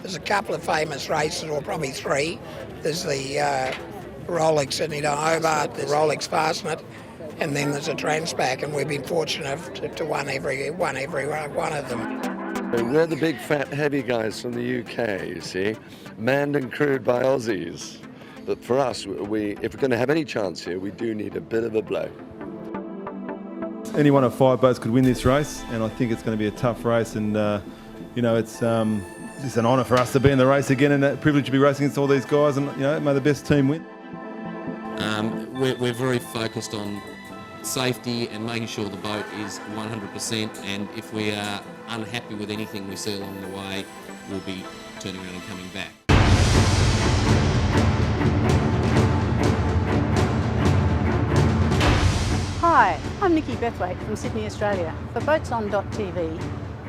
There's a couple of famous races, or probably three. There's the Rolex Sydney to Hobart, the Rolex Fastnet, and then there's a Transpac, and we've been fortunate to win every one of them. We're the big fat heavy guys from the UK, you see, manned and crewed by Aussies. But for us, if we're going to have any chance here, we do need a bit of a blow. Any one of 5 boats could win this race, and I think it's going to be a tough race. And it's an honour for us to be in the race again, and a privilege to be racing against all these guys. And may the best team win. We're very focused on safety and making sure the boat is 100%. And if we are unhappy with anything we see along the way, we'll be turning around and coming back. Hi, I'm Nikki Bethwaite from Sydney, Australia for BoatsOn.tv,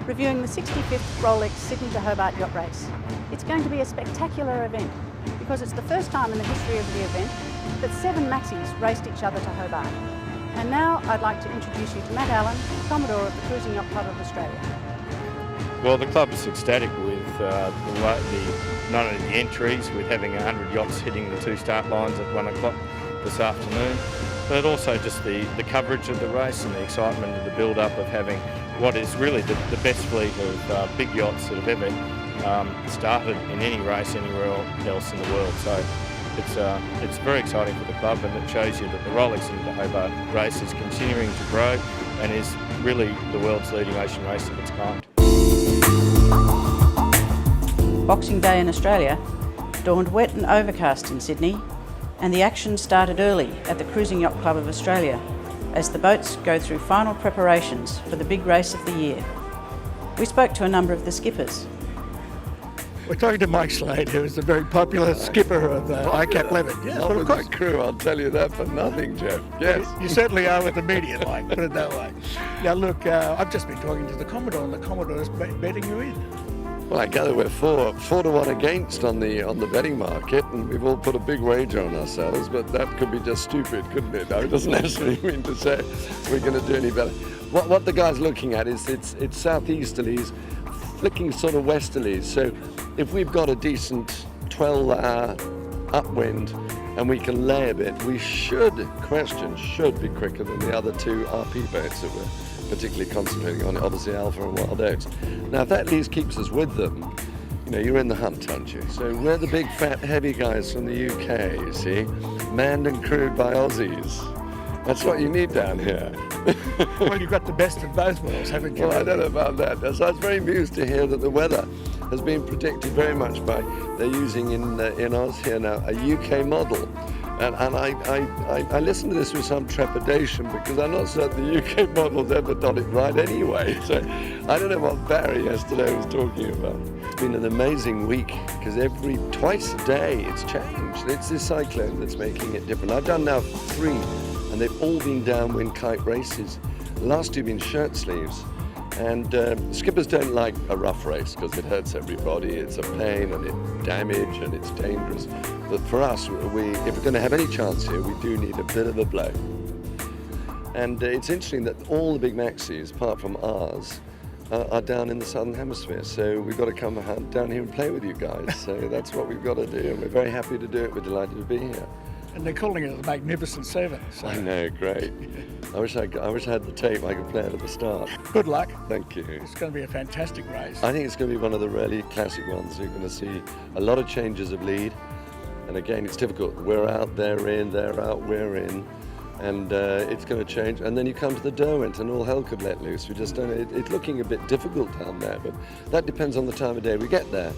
reviewing the 65th Rolex Sydney to Hobart Yacht Race. It's going to be a spectacular event because it's the first time in the history of the event that 7 Maxis raced each other to Hobart. And now I'd like to introduce you to Matt Allen, Commodore of the Cruising Yacht Club of Australia. Well, the club is ecstatic with not only the entries, with having 100 yachts hitting the 2 start lines at 1 o'clock this afternoon, but also just the coverage of the race and the excitement and the build-up of having what is really the best fleet of big yachts that have ever started in any race anywhere else in the world. So it's very exciting for the club, and it shows you that the Rolex Sydney to Hobart race is continuing to grow and is really the world's leading ocean race of its kind. Boxing Day in Australia dawned wet and overcast in Sydney, and the action started early at the Cruising Yacht Club of Australia as the boats go through final preparations for the big race of the year. We spoke to a number of the skippers. We're talking to Mike Slade, who is the very popular skipper of ICAP 11. Yeah, not with that crew, I'll tell you that for nothing, Jeff. Yes. You certainly are with the media, Mike, put it that way. Now look, I've just been talking to the Commodore, and the Commodore is betting you in. Well, I gather we're 4 to 1 against on the betting market, and we've all put a big wager on ourselves, but that could be just stupid, couldn't it? No, it doesn't necessarily mean to say we're going to do any better. What the guy's looking at is it's southeasterlies, flicking sort of westerlies. So if we've got a decent 12-hour upwind and we can lay a bit, we should be quicker than the other 2 RP boats that we're particularly concentrating on, obviously Alpha and Wild Oats. Now, if that at least keeps us with them, you're in the hunt, aren't you? So we're the big fat heavy guys from the UK, you see, manned and crewed by Aussies. That's what you need down here. Well, you've got the best of both worlds, haven't you? Well, I don't know about that. So I was very amused to hear that the weather has been predicted very much by, they're using in Oz here now, a UK model. And I listened to this with some trepidation because I'm not certain the UK model's ever done it right anyway. So I don't know what Barry yesterday was talking about. It's been an amazing week because twice a day it's changed. It's this cyclone that's making it different. I've done now 3 and they've all been downwind kite races. The last 2 have been shirt sleeves. And skippers don't like a rough race because it hurts everybody. It's a pain and it's damage and it's dangerous. But for us, if we're going to have any chance here, we do need a bit of a blow. And it's interesting that all the big Maxis, apart from ours, are down in the Southern Hemisphere. So we've got to come down here and play with you guys. So that's what we've got to do. And we're very happy to do it. We're delighted to be here. And they're calling it the Magnificent 7. So. I know, great. I wish I had the tape. I could play it at the start. Good luck. Thank you. It's going to be a fantastic race. I think it's going to be one of the really classic ones. You're going to see a lot of changes of lead. And again, it's difficult. We're out, they're in, they're out, we're in. And it's going to change. And then you come to the Derwent and all hell could let loose. We just don't. It's looking a bit difficult down there, but that depends on the time of day we get there.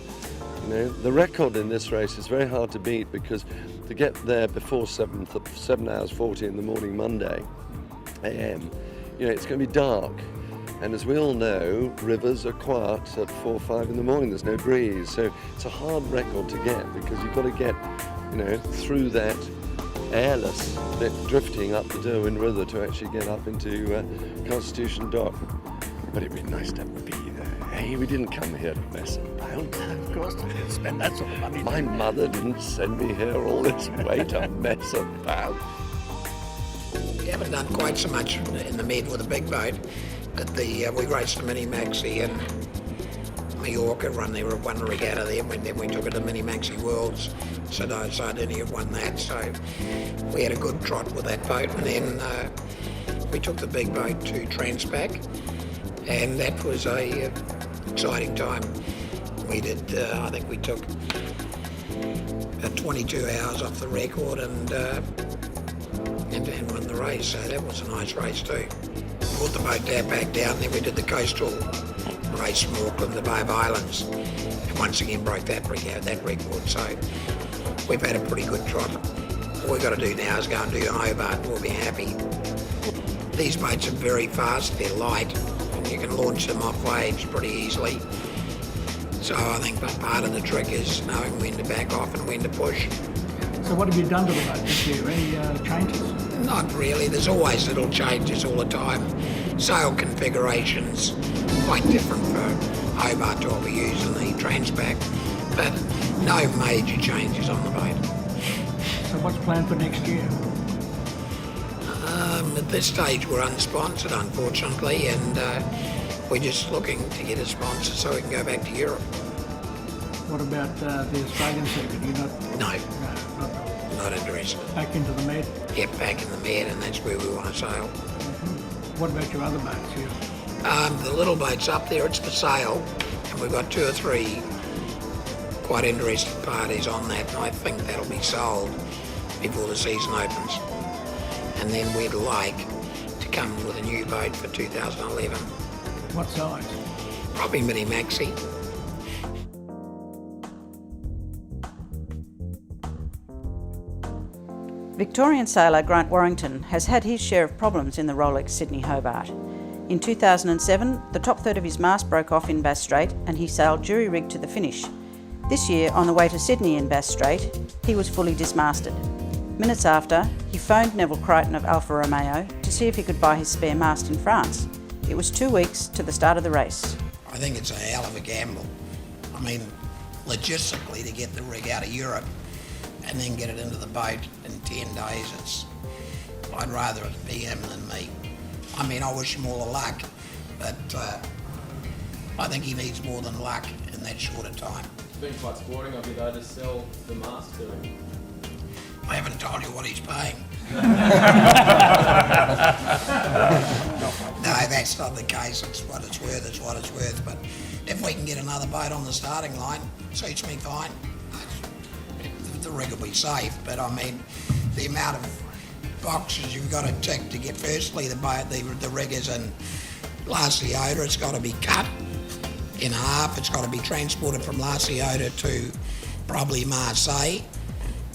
The record in this race is very hard to beat because to get there before 7 hours 40 in the morning Monday AM, it's going to be dark. And as we all know, rivers are quiet at 4 or 5 in the morning. There's no breeze. So it's a hard record to get because you've got to get, through that airless bit drifting up the Derwent River to actually get up into Constitution Dock. But it'd be nice to be there. Hey, we didn't come here to mess about. Of course, I didn't spend that sort of money. My mother didn't send me here all this way to mess about. We haven't done quite so much in the med with a big boat, but we raced the Mini Maxi, and Mallorca, won one regatta there, and then we took it to Mini Maxi Worlds, so Sardinia won that, so we had a good trot with that boat, and then we took the big boat to Transpac, and that was a exciting time. We did, I think we took 22 hours off the record and won the race, so that was a nice race too. Brought the boat back down, then we did the coastal race from Auckland to Bay of Islands, and once again broke that record, so we've had a pretty good trot. All we've got to do now is go and do Hobart and we'll be happy. These boats are very fast, they're light, and you can launch them off waves pretty easily. So I think part of the trick is knowing when to back off and when to push. So what have you done to the boat this year? Any changes? Not really, there's always little changes all the time. Sail configurations, quite different for Hobart to what we use in the Transpac, but no major changes on the boat. So what's planned for next year? At this stage we're unsponsored unfortunately, and we're just looking to get a sponsor so we can go back to Europe. What about the Australian circuit? You're not? No, not interested. Back into the Med? Yep, back in the Med, and that's where we want to sail. What about your other boats here? The little boat's up there, it's for sale, and we've got 2 or 3 quite interested parties on that, and I think that'll be sold before the season opens. And then we'd like to come with a new boat for 2011. What size? Probably Mini Maxi. Victorian sailor Grant Warrington has had his share of problems in the Rolex Sydney Hobart. In 2007, the top third of his mast broke off in Bass Strait and he sailed jury-rigged to the finish. This year, on the way to Sydney in Bass Strait, he was fully dismasted. Minutes after, he phoned Neville Crichton of Alfa Romeo to see if he could buy his spare mast in France. It was 2 weeks to the start of the race. I think it's a hell of a gamble. I mean, logistically, to get the rig out of Europe and then get it into the boat in 10 days, I'd rather it be him than me. I mean, I wish him all the luck, but I think he needs more than luck in that shorter time. It's been quite sporting of you though to sell the mast to him. I haven't told you what he's paying. No, that's not the case. It's what it's worth, but if we can get another boat on the starting line, suits me fine. The rig will be safe, but I mean, the amount of boxes you've got to tick to get firstly the rig is in La Ciotat, it's got to be cut in half, it's got to be transported from La Ciotat to probably Marseille,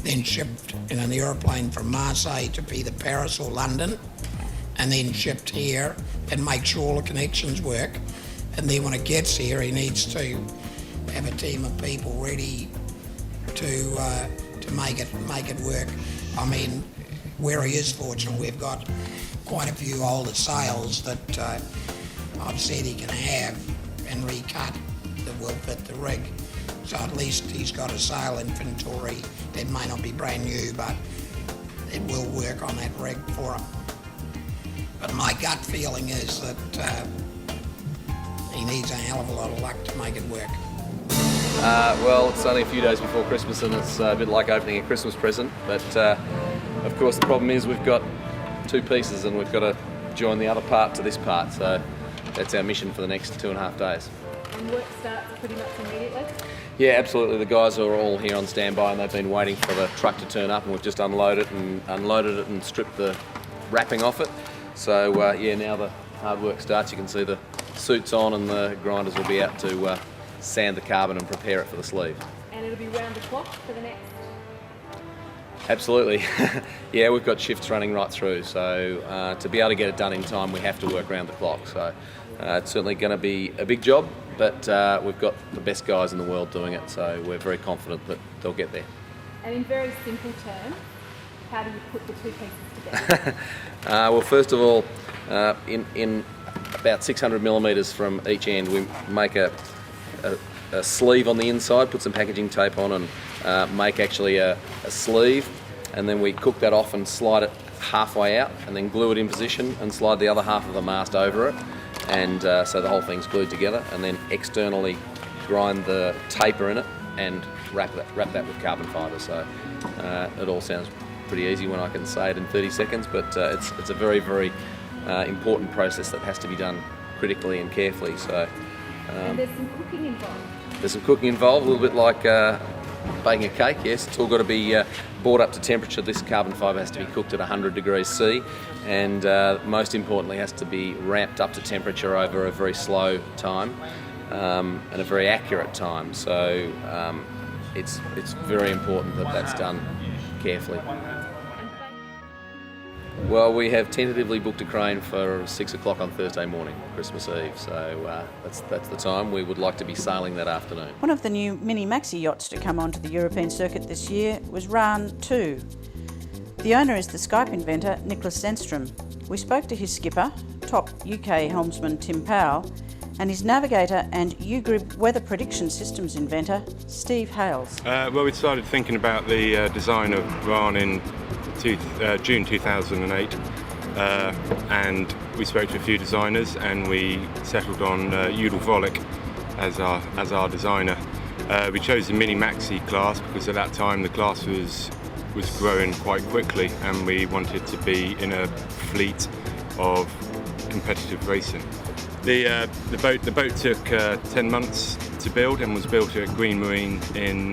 then shipped in an aeroplane from Marseille to either Paris or London, and then shipped here and make sure all the connections work. And then when it gets here, he needs to have a team of people ready to make it work. I mean, where he is fortunate, we've got quite a few older sails that I've said he can have and recut that will fit the rig. So at least he's got a sail inventory that may not be brand new, but it will work on that rig for him. But my gut feeling is that he needs a hell of a lot of luck to make it work. Well, it's only a few days before Christmas and it's a bit like opening a Christmas present, but of course the problem is we've got 2 pieces and we've got to join the other part to this part, so that's our mission for the next 2.5 days. And work starts pretty much immediately? Yeah, absolutely. The guys are all here on standby and they've been waiting for the truck to turn up, and we've just unloaded it and stripped the wrapping off it. So yeah, now the hard work starts. You can see the suits on and the grinders will be out to sand the carbon and prepare it for the sleeve. And it'll be round the clock for the next? Absolutely. Yeah, we've got shifts running right through, so to be able to get it done in time, we have to work round the clock. So it's certainly going to be a big job, but we've got the best guys in the world doing it, so we're very confident that they'll get there. And in very simple terms, how do you put the 2 pieces together? Well, first of all, in about 600 millimetres from each end, we make a sleeve on the inside, put some packaging tape on and make actually a sleeve, and then we cook that off and slide it halfway out and then glue it in position and slide the other half of the mast over it, and so the whole thing's glued together. And then externally grind the taper in it and wrap that with carbon fibre. So it all sounds pretty easy when I can say it in 30 seconds, but it's a very, very important process that has to be done critically and carefully. So And there's some cooking involved. there's some cooking involved, a little bit like baking a cake. Yes, it's all got to be brought up to temperature. This carbon fibre has to be cooked at 100 degrees C, and most importantly has to be ramped up to temperature over a very slow time and a very accurate time. So it's very important that that's done carefully. Well, we have tentatively booked a crane for 6 o'clock on Thursday morning, Christmas Eve. So that's the time. We would like to be sailing that afternoon. One of the new mini maxi yachts to come onto the European circuit this year was Ran 2. The owner is the Skype inventor Nicholas Zenstrom. We spoke to his skipper, top UK helmsman Tim Powell, and his navigator and UGRIB weather prediction systems inventor Steve Hales. Well, we started thinking about the design of Ran in June 2008, and we spoke to a few designers, and we settled on Udall Volek as our designer. We chose the Mini Maxi class because at that time the class was growing quite quickly, and we wanted to be in a fleet of competitive racing. The boat took 10 months to build and was built at Green Marine in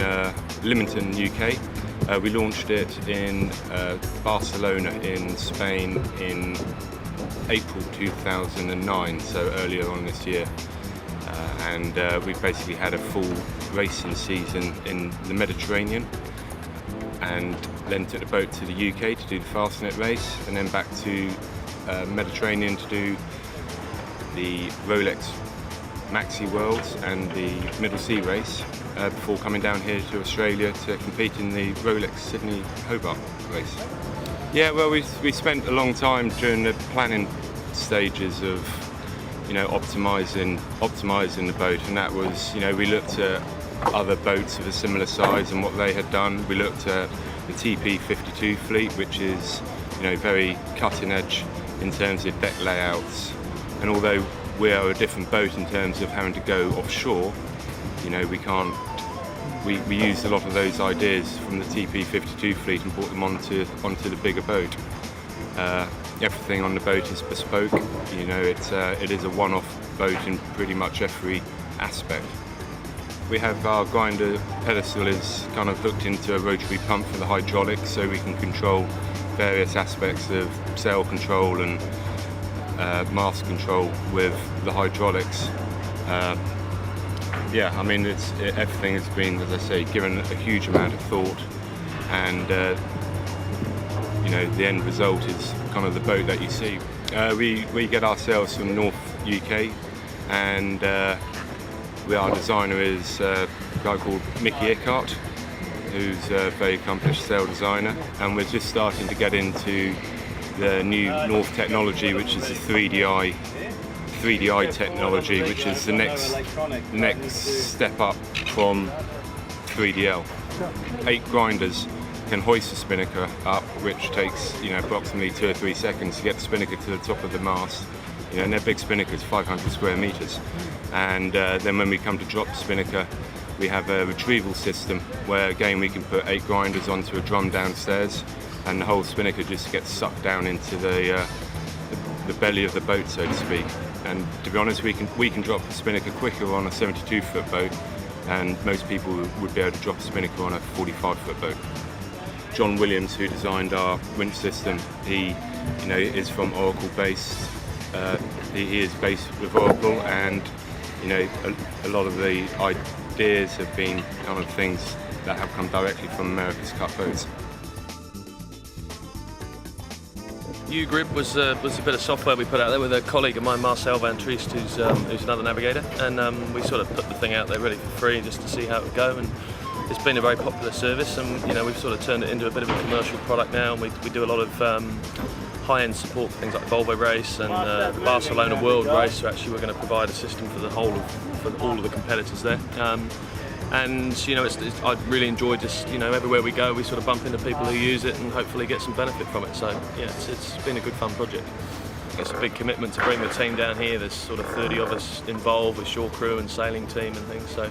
Lymington, UK. We launched it in Barcelona in Spain in April 2009, so earlier on this year. And we've basically had a full racing season in the Mediterranean, and then took the boat to the UK to do the Fastnet race, and then back to Mediterranean to do the Rolex Maxi Worlds and the Middle Sea race before coming down here to Australia to compete in the Rolex Sydney Hobart race. Yeah, well, we spent a long time during the planning stages of, optimising the boat, and that was, we looked at other boats of a similar size and what they had done. We looked at the TP52 fleet, which is, very cutting edge in terms of deck layouts, and although we are a different boat in terms of having to go offshore, we used a lot of those ideas from the TP52 fleet and brought them onto the bigger boat. Everything on the boat is bespoke. It is a one-off boat in pretty much every aspect. We have our grinder pedestal is kind of hooked into a rotary pump for the hydraulics, so we can control various aspects of sail control and mast control with the hydraulics. Everything has been, as I say, given a huge amount of thought, and the end result is kind of the boat that you see. We get our sails from North UK, and our designer is a guy called Mickey Eckhart, who's a very accomplished sail designer, and we're just starting to get into the new North technology, which is the 3DI technology, which is the next step up from 3DL. 8 grinders can hoist the spinnaker up, which takes approximately 2 or 3 seconds to get the spinnaker to the top of the mast. And they're big spinnakers, 500 square meters. And then when we come to drop the spinnaker, we have a retrieval system where again we can put 8 grinders onto a drum downstairs, and the whole spinnaker just gets sucked down into the belly of the boat, so to speak. And to be honest, we can drop the spinnaker quicker on a 72-foot boat, and most people would be able to drop a spinnaker on a 45-foot boat. John Williams, who designed our winch system, he is from Oracle based. He is based with Oracle, and a lot of the ideas have been kind of things that have come directly from America's Cup boats. UGRIB was a bit of software we put out there with a colleague of mine, Marcel Van Triest, who's another navigator, and we sort of put the thing out there ready for free just to see how it would go, and it's been a very popular service, and we've sort of turned it into a bit of a commercial product now, and we do a lot of high-end support for things like Volvo Race and the Barcelona World Race. So actually we're going to provide a system for all of the competitors there. And I really enjoy just everywhere we go we sort of bump into people who use it and hopefully get some benefit from it. So yeah, it's been a good fun project. it's a big commitment to bring the team down here. There's sort of 30 of us involved with shore crew and sailing team and things. So,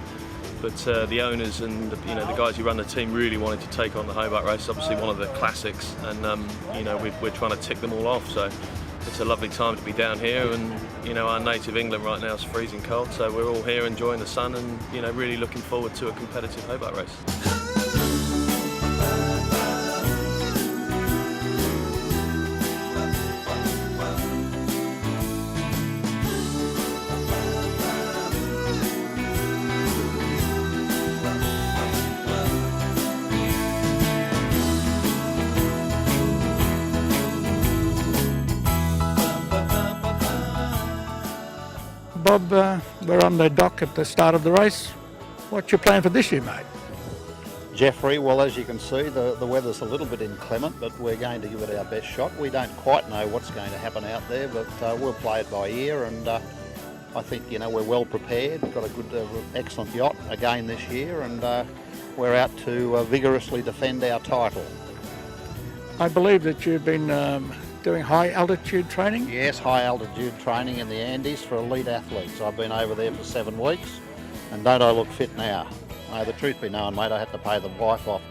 but the owners and the guys who run the team really wanted to take on the Hobart race. Obviously one of the classics, and we're trying to tick them all off. So it's a lovely time to be down here, and our native England right now is freezing cold. So we're all here enjoying the sun, and really looking forward to a competitive Hobart race. Bob, we're on the dock at the start of the race. What's your plan for this year, mate? Jeffrey, well, as you can see, the weather's a little bit inclement, but we're going to give it our best shot. We don't quite know what's going to happen out there, but we'll play it by ear, and I think, we're well prepared. We've got a good, excellent yacht again this year, and we're out to vigorously defend our title. I believe that you've been doing high altitude training? Yes, high altitude training in the Andes for elite athletes. I've been over there for 7 weeks, and don't I look fit now? No, the truth be known, mate, I had to pay the wife off.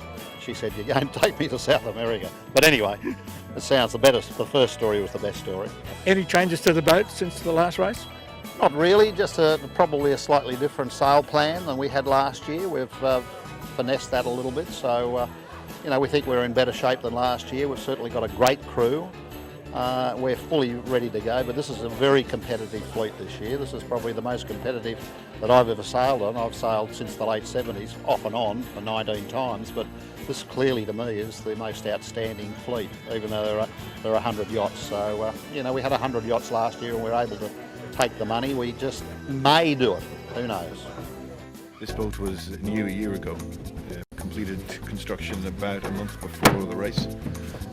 She said, "You're going to take me to South America." But anyway, it sounds the first story was the best story. Any changes to the boat since the last race? Not really, just probably a slightly different sail plan than we had last year. We've finessed that a little bit, so we think we're in better shape than last year. We've certainly got a great crew. We're fully ready to go, but this is a very competitive fleet this year. This is probably the most competitive that I've ever sailed on. I've sailed since the late 70s, off and on, for 19 times, but this clearly to me is the most outstanding fleet, even though there are 100 yachts. So, we had 100 yachts last year and we were able to take the money. We just may do it. Who knows? This boat was new a year ago. Completed construction about a month before the race,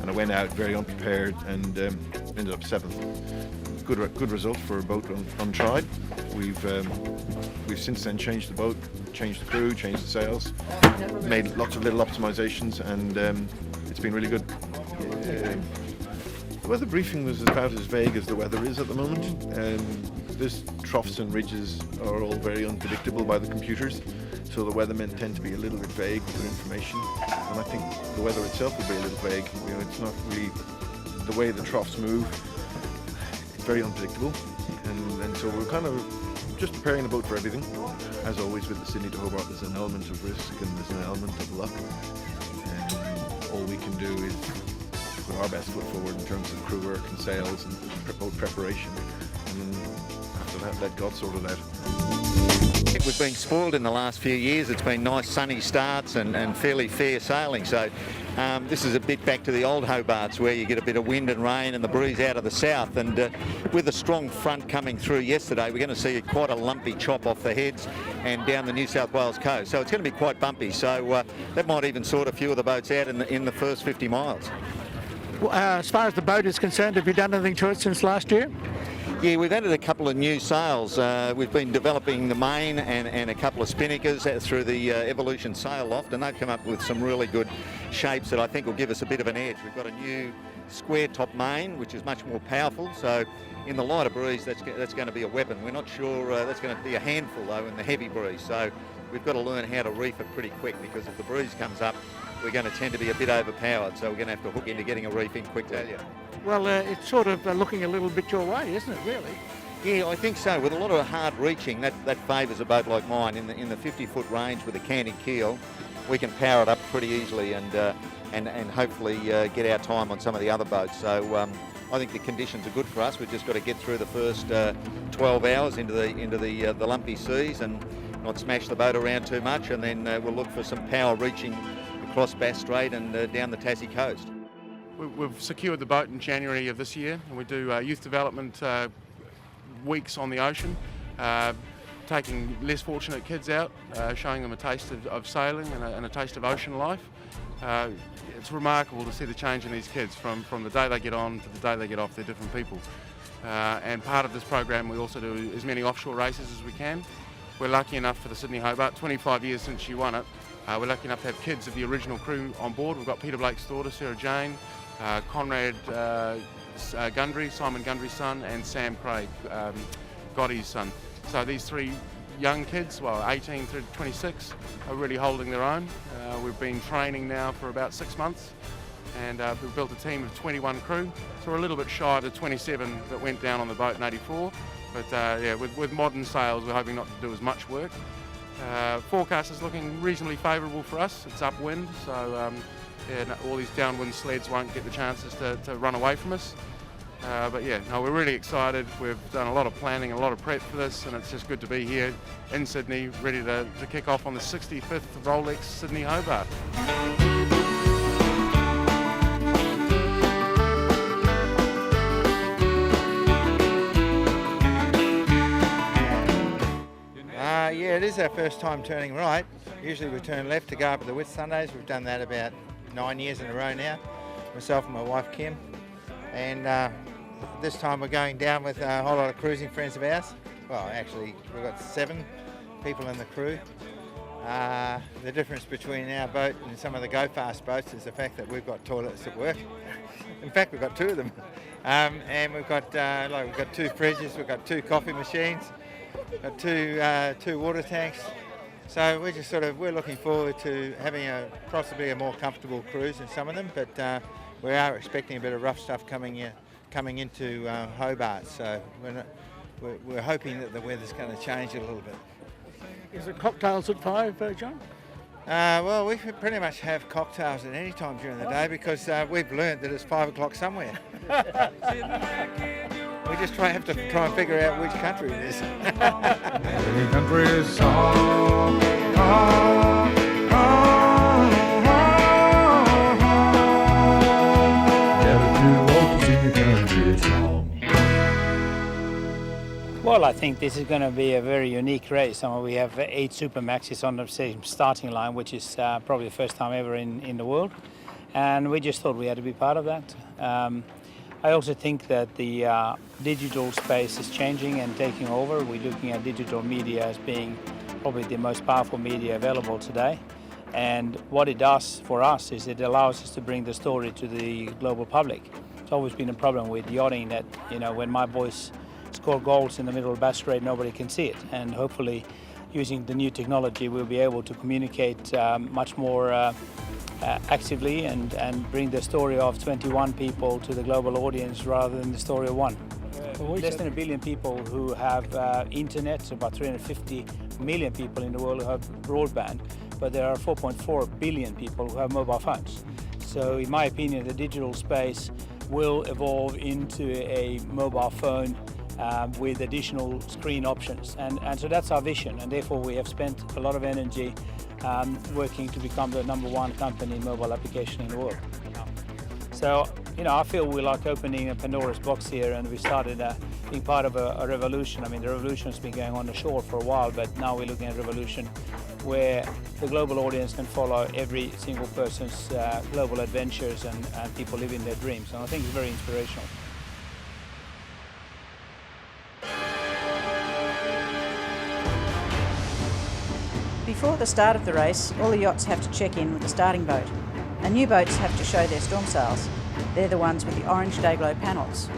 and I went out very unprepared and ended up 7th. Good result for a boat untried. We've since then changed the boat, changed the crew, changed the sails, made lots of little optimizations, and it's been really good. The weather briefing was about as vague as the weather is at the moment. There's troughs and ridges are all very unpredictable by the computers, so the weathermen tend to be a little bit vague with their information, and I think the weather itself will be a little vague. It's not really the way the troughs move. It's very unpredictable, and so we're kind of just preparing the boat for everything. As always with the Sydney to Hobart, there's an element of risk and there's an element of luck, and all we can do is put our best foot forward in terms of crew work and sails and boat preparation, and then after that let God sort it out. I think we've been spoiled in the last few years. It's been nice sunny starts and fairly fair sailing, so this is a bit back to the old Hobarts where you get a bit of wind and rain and the breeze out of the south, and with a strong front coming through yesterday, we're going to see quite a lumpy chop off the heads and down the New South Wales coast, so it's going to be quite bumpy, so that might even sort a few of the boats out in the first 50 miles. Well, as far as the boat is concerned, have you done anything to it since last year? Yeah, we've added a couple of new sails. We've been developing the main and a couple of spinnakers through the Evolution Sail Loft, and they've come up with some really good shapes that I think will give us a bit of an edge. We've got a new square top main, which is much more powerful, so in the lighter breeze that's going to be a weapon. We're not sure that's going to be a handful though in the heavy breeze, so we've got to learn how to reef it pretty quick, because if the breeze comes up, we're going to tend to be a bit overpowered, so we're going to have to hook into getting a reef in quickly. Well, it's sort of looking a little bit your way, isn't it, really? Yeah, I think so. With a lot of hard reaching, that favours a boat like mine. In the 50-foot range with a canted keel, we can power it up pretty easily and hopefully get our time on some of the other boats. So I think the conditions are good for us. We've just got to get through the first 12 hours into the lumpy seas and not smash the boat around too much, and then we'll look for some power reaching across Bass Strait and down the Tassie coast. We've secured the boat in January of this year, and we do youth development weeks on the ocean, taking less fortunate kids out, showing them a taste of sailing and a taste of ocean life. It's remarkable to see the change in these kids from the day they get on to the day they get off. They're different people. And part of this program, we also do as many offshore races as we can. We're lucky enough for the Sydney Hobart, 25 years since she won it, we're lucky enough to have kids of the original crew on board. We've got Peter Blake's daughter, Sarah Jane, Conrad Gundry, Simon Gundry's son, and Sam Craig, Gotti's son. So these three young kids, well, 18 through 26, are really holding their own. We've been training now for about 6 months, and we've built a team of 21 crew. So we're a little bit shy of the 27 that went down on the boat in '84. But yeah, with modern sails, we're hoping not to do as much work. Forecast is looking reasonably favourable for us. It's upwind, so yeah, all these downwind sleds won't get the chances to run away from us. But yeah, no, we're really excited. We've done a lot of planning, a lot of prep for this, and it's just good to be here in Sydney, ready to kick off on the 65th Rolex Sydney Hobart. Yeah, it is our first time turning right. Usually we turn left to go up at the Whitsundays. We've done that about 9 years in a row now, myself and my wife Kim. And this time we're going down with a whole lot of cruising friends of ours. Well, actually, we've got 7 people in the crew. The difference between our boat and some of the go-fast boats is the fact that we've got toilets at work. In fact, we've got 2 of them. And we've got 2 fridges, we've got 2 coffee machines, got 2 water tanks. So we're just we're looking forward to having possibly a more comfortable cruise in some of them, but we are expecting a bit of rough stuff coming into Hobart. So we're hoping that the weather's going to change a little bit. Is it cocktails at 5, John? Well, we can pretty much have cocktails at any time during the day because we've learnt that it's 5 o'clock somewhere. We just have to try and figure out which country it is. Well, I think this is going to be a very unique race. We have 8 Supermaxes on the same starting line, which is probably the first time ever in the world. And we just thought we had to be part of that. I also think that the digital space is changing and taking over. We're looking at digital media as being probably the most powerful media available today. And what it does for us is it allows us to bring the story to the global public. It's always been a problem with yachting that, when my boys score goals in the middle of Bass Strait, nobody can see it. And hopefully, using the new technology, we'll be able to communicate much more actively and bring the story of 21 people to the global audience rather than the story of 1. Less than 1 billion people who have internet, about 350 million people in the world who have broadband, but there are 4.4 billion people who have mobile phones. So in my opinion, the digital space will evolve into a mobile phone with additional screen options. And so that's our vision, and therefore we have spent a lot of energy working to become the #1 company in mobile application in the world. So, I feel we're like opening a Pandora's box here, and we started being part of a revolution. I mean, the revolution has been going on the shore for a while, but now we're looking at a revolution where the global audience can follow every single person's global adventures and people living their dreams. And I think it's very inspirational. Before the start of the race, all the yachts have to check in with the starting boat. And new boats have to show their storm sails. They're the ones with the orange Dayglow panels.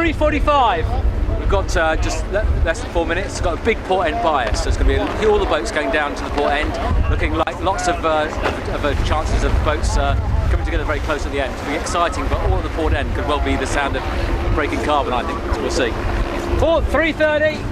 3:45. We've got just less than 4 minutes. It's got a big port end bias, so it's going to be all the boats going down to the port end, looking like lots of chances of boats coming together very close at the end. It's going to be exciting, but all at the port end could well be the sound of breaking carbon, I think. So we'll see. Port 3:30.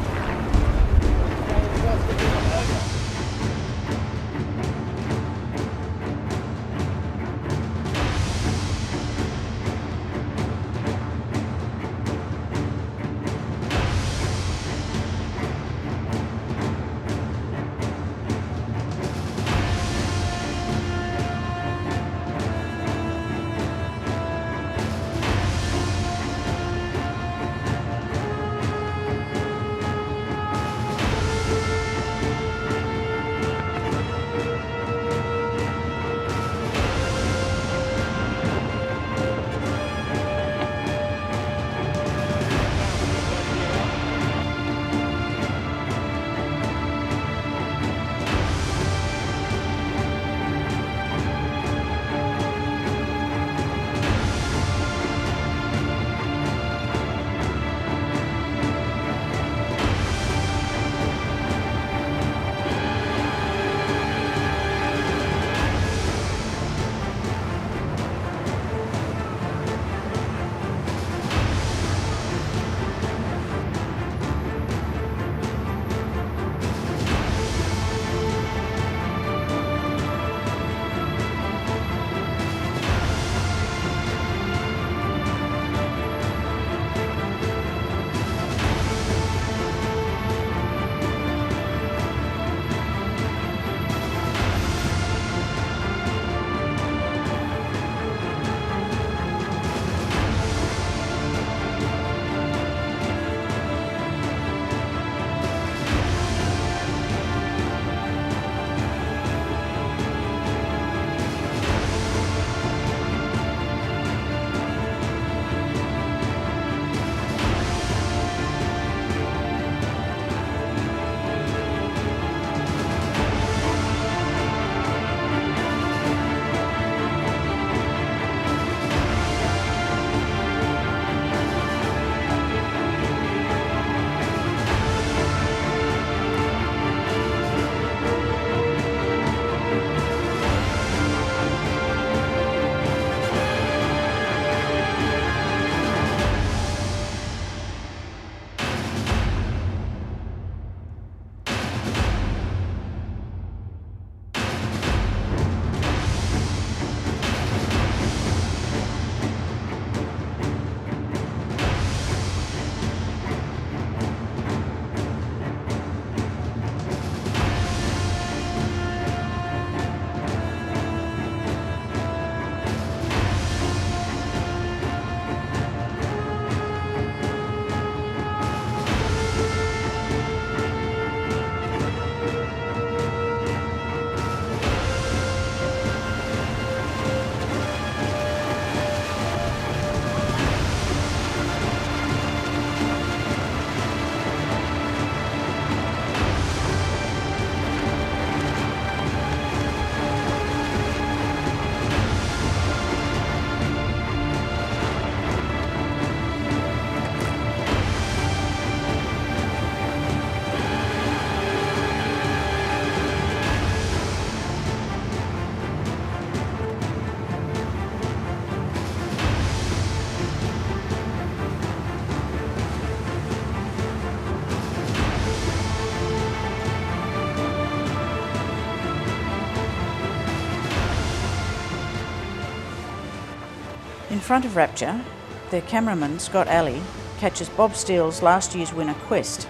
In front of Rapture, their cameraman, Scott Alley, catches Bob Steele's last year's winner, Quest,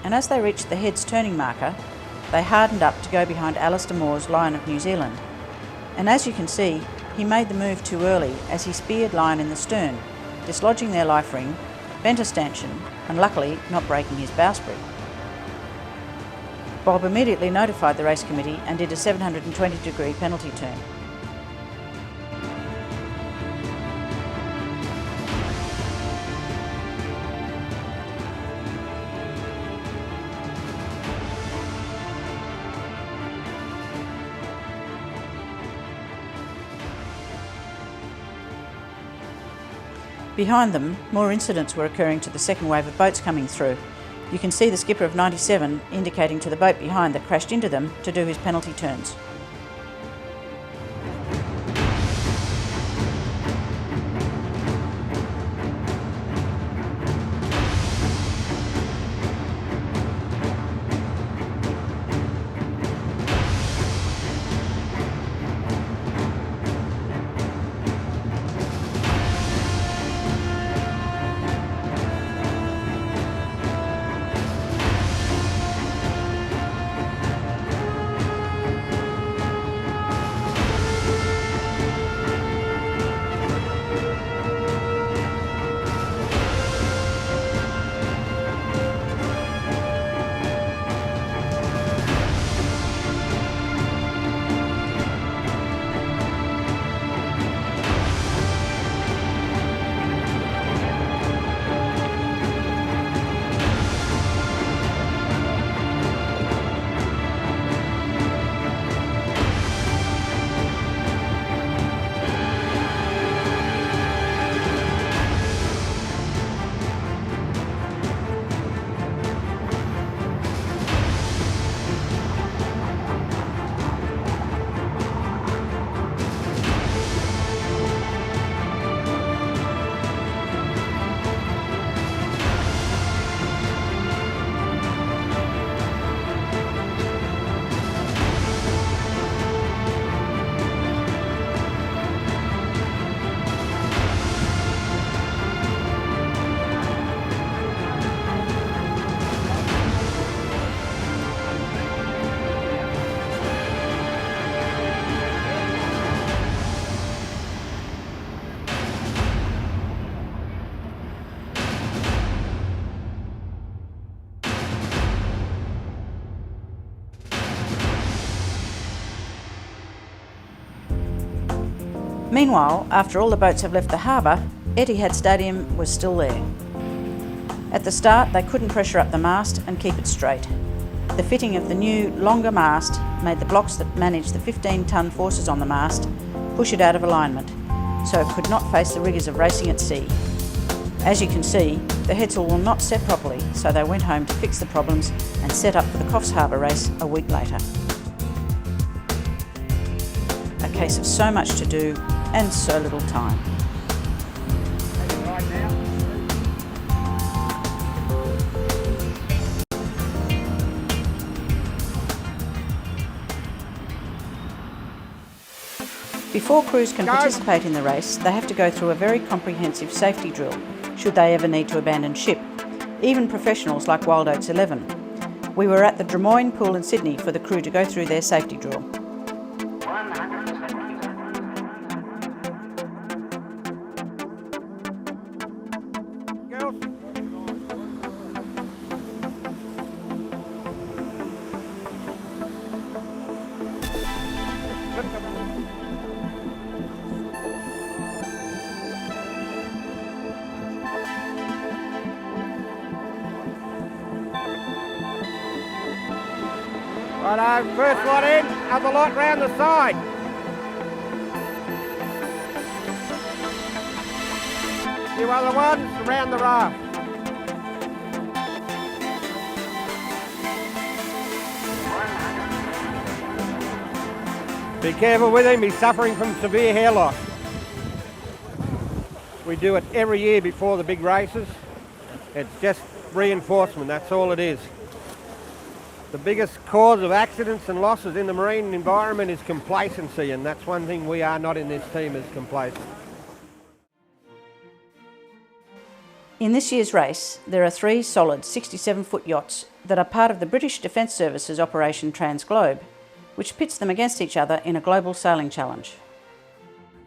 and as they reached the head's turning marker, they hardened up to go behind Alistair Moore's Lion of New Zealand. And as you can see, he made the move too early as he speared Lion in the stern, dislodging their life ring, bent a stanchion, and luckily not breaking his bowsprit. Bob immediately notified the race committee and did a 720-degree penalty turn. Behind them, more incidents were occurring to the second wave of boats coming through. You can see the skipper of 97 indicating to the boat behind that crashed into them to do his penalty turns. Meanwhile, after all the boats have left the harbour, Etihad Stadium was still there. At the start, they couldn't pressure up the mast and keep it straight. The fitting of the new, longer mast made the blocks that manage the 15-tonne forces on the mast push it out of alignment, so it could not face the rigours of racing at sea. As you can see, the headsail will not set properly, so they went home to fix the problems and set up for the Coffs Harbour race a week later. A case of so much to do and so little time. Before crews can participate in the race, they have to go through a very comprehensive safety drill, should they ever need to abandon ship, even professionals like Wild Oats 11. We were at the Drummoyne Pool in Sydney for the crew to go through their safety drill. Righto, first lot in, other lot round the side. Few other ones around the raft. Be careful with him, he's suffering from severe hair loss. We do it every year before the big races. It's just reinforcement, that's all it is. The biggest cause of accidents and losses in the marine environment is complacency, and that's one thing we are not in this team, is complacent. In this year's race, there are 3 solid 67-foot yachts that are part of the British Defence Service's Operation Transglobe, which pits them against each other in a global sailing challenge.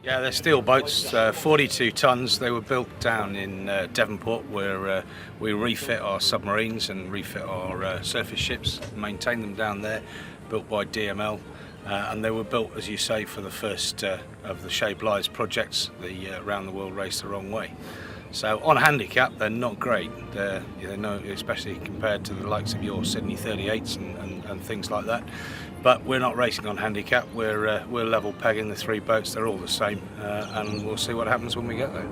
Yeah, they're steel boats, 42 tonnes. They were built down in Devonport, where we refit our submarines and refit our surface ships, maintain them down there, built by DML. And they were built, as you say, for the first of the Shaved Lives projects, the Round the World Race the Wrong Way. So on handicap, they're not great. They're especially compared to the likes of your Sydney 38s and things like that. But we're not racing on handicap. We're level pegging the 3 boats. They're all the same, and we'll see what happens when we get there.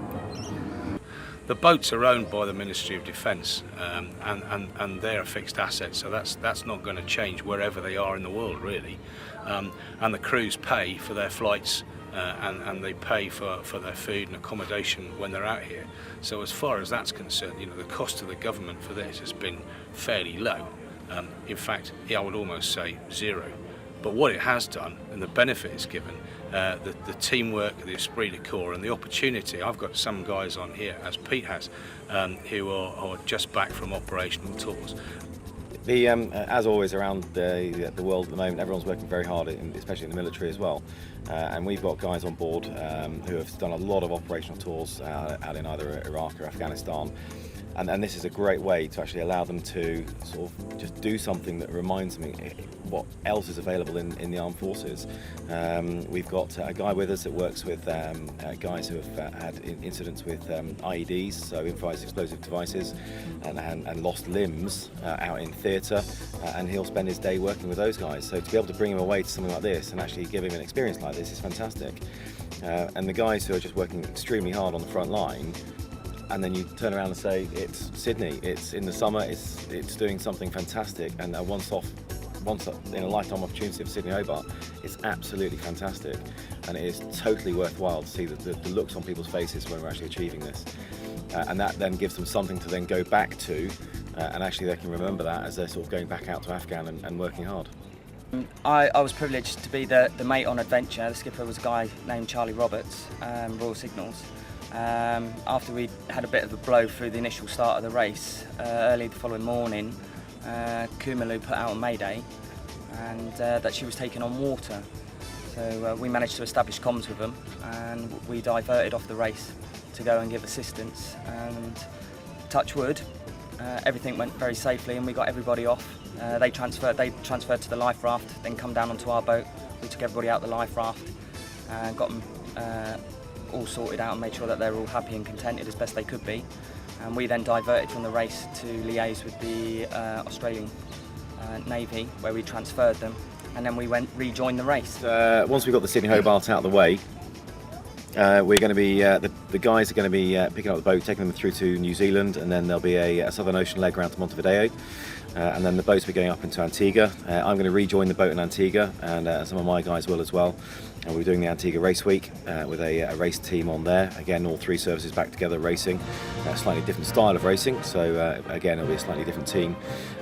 The boats are owned by the Ministry of Defence, and they're a fixed asset, so that's not going to change wherever they are in the world, really. And the crews pay for their flights, and they pay for their food and accommodation when they're out here. So as far as that's concerned, the cost to the government for this has been fairly low. In fact, I would almost say zero. But what it has done, and the benefit it's given, the teamwork, the esprit de corps, and the opportunity. I've got some guys on here, as Pete has, who are just back from operational tours. As always around the world at the moment, everyone's working very hard, especially in the military as well. And we've got guys on board who have done a lot of operational tours out in either Iraq or Afghanistan. And this is a great way to actually allow them to sort of just do something that reminds me what else is available in the armed forces. We've got a guy with us that works with guys who have had incidents with IEDs, so improvised explosive devices, and lost limbs out in theatre, and he'll spend his day working with those guys. So to be able to bring him away to something like this and actually give him an experience like this is fantastic. And the guys who are just working extremely hard on the front line, and then you turn around and say it's Sydney, it's in the summer, it's doing something fantastic, and a once in a lifetime opportunity of Sydney Hobart, it's absolutely fantastic, and it is totally worthwhile to see the looks on people's faces when we're actually achieving this, and that then gives them something to then go back to, and actually they can remember that as they're sort of going back out to Afghan and working hard. I was privileged to be the mate on adventure. The skipper was a guy named Charlie Roberts, Royal Signals. After we had a bit of a blow through the initial start of the race, early the following morning, Kumalu put out a mayday and that she was taking on water. So we managed to establish comms with them, and we diverted off the race to go and give assistance, and touch wood, everything went very safely and we got everybody off. They transferred to the life raft, then come down onto our boat. We took everybody out the life raft and got them all sorted out and made sure that they're all happy and contented as best they could be. And we then diverted from the race to liaise with the Australian Navy, where we transferred them, and then we rejoined the race. Once we got the Sydney Hobart out of the way, we're going to be the guys are going to be picking up the boat, taking them through to New Zealand, and then there'll be a Southern Ocean leg round to Montevideo, and then the boats will be going up into Antigua. I'm going to rejoin the boat in Antigua, and some of my guys will as well. And we're doing the Antigua Race Week with a race team on there. Again, all three services back together racing, a slightly different style of racing. So again, it'll be a slightly different team.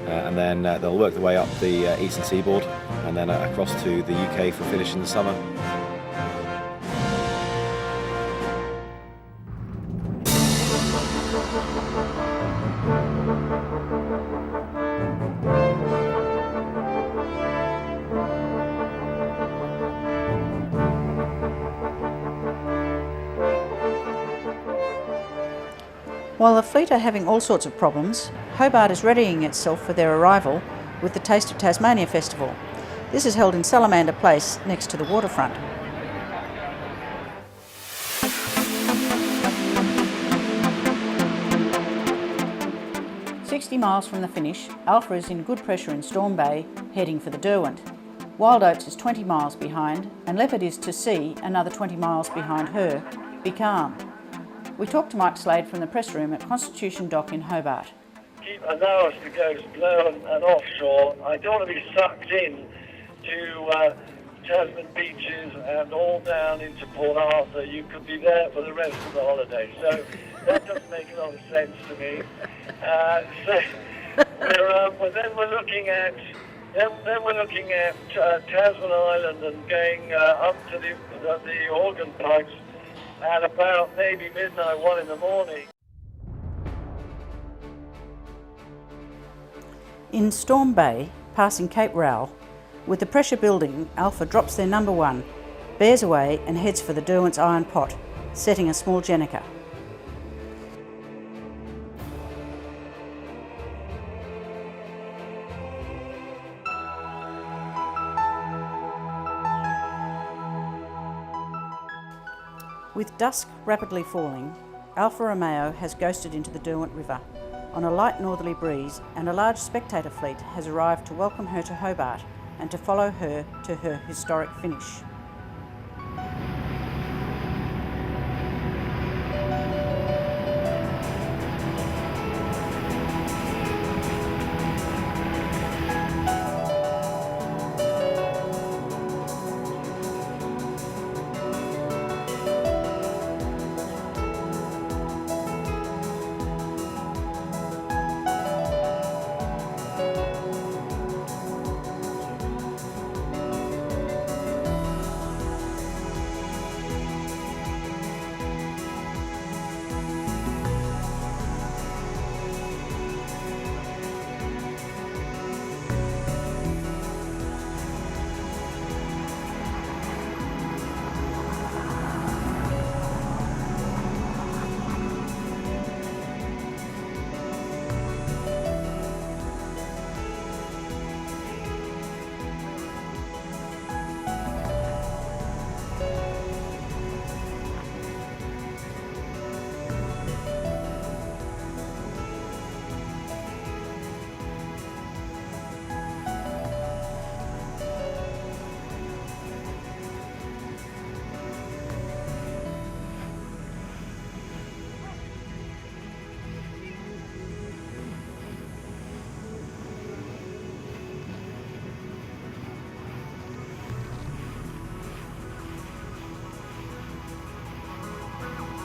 And then they'll work their way up the eastern seaboard and then across to the UK for a finish in the summer. While the fleet are having all sorts of problems, Hobart is readying itself for their arrival with the Taste of Tasmania Festival. This is held in Salamander Place next to the waterfront. "60 miles from the finish, Alpha is in good pressure in Storm Bay, heading for the Derwent. Wild Oats is 20 miles behind, and Leopard is to sea, another 20 miles behind her. Be calm." We talked to Mike Slade from the press room at Constitution Dock in Hobart. Keep a nose to go slow and offshore. I don't want to be sucked in to Tasman beaches and all down into Port Arthur. You could be there for the rest of the holiday. So that doesn't make a lot of sense to me. Then we're looking at Tasman Island and going up to the organ pipes at about maybe midnight, 1 in the morning. In Storm Bay, passing Cape Rowell, with the pressure building, Alpha drops their number 1, bears away and heads for the Derwent's Iron Pot, setting a small Jenica. With dusk rapidly falling, Alfa Romeo has ghosted into the Derwent River on a light northerly breeze, and a large spectator fleet has arrived to welcome her to Hobart and to follow her to her historic finish.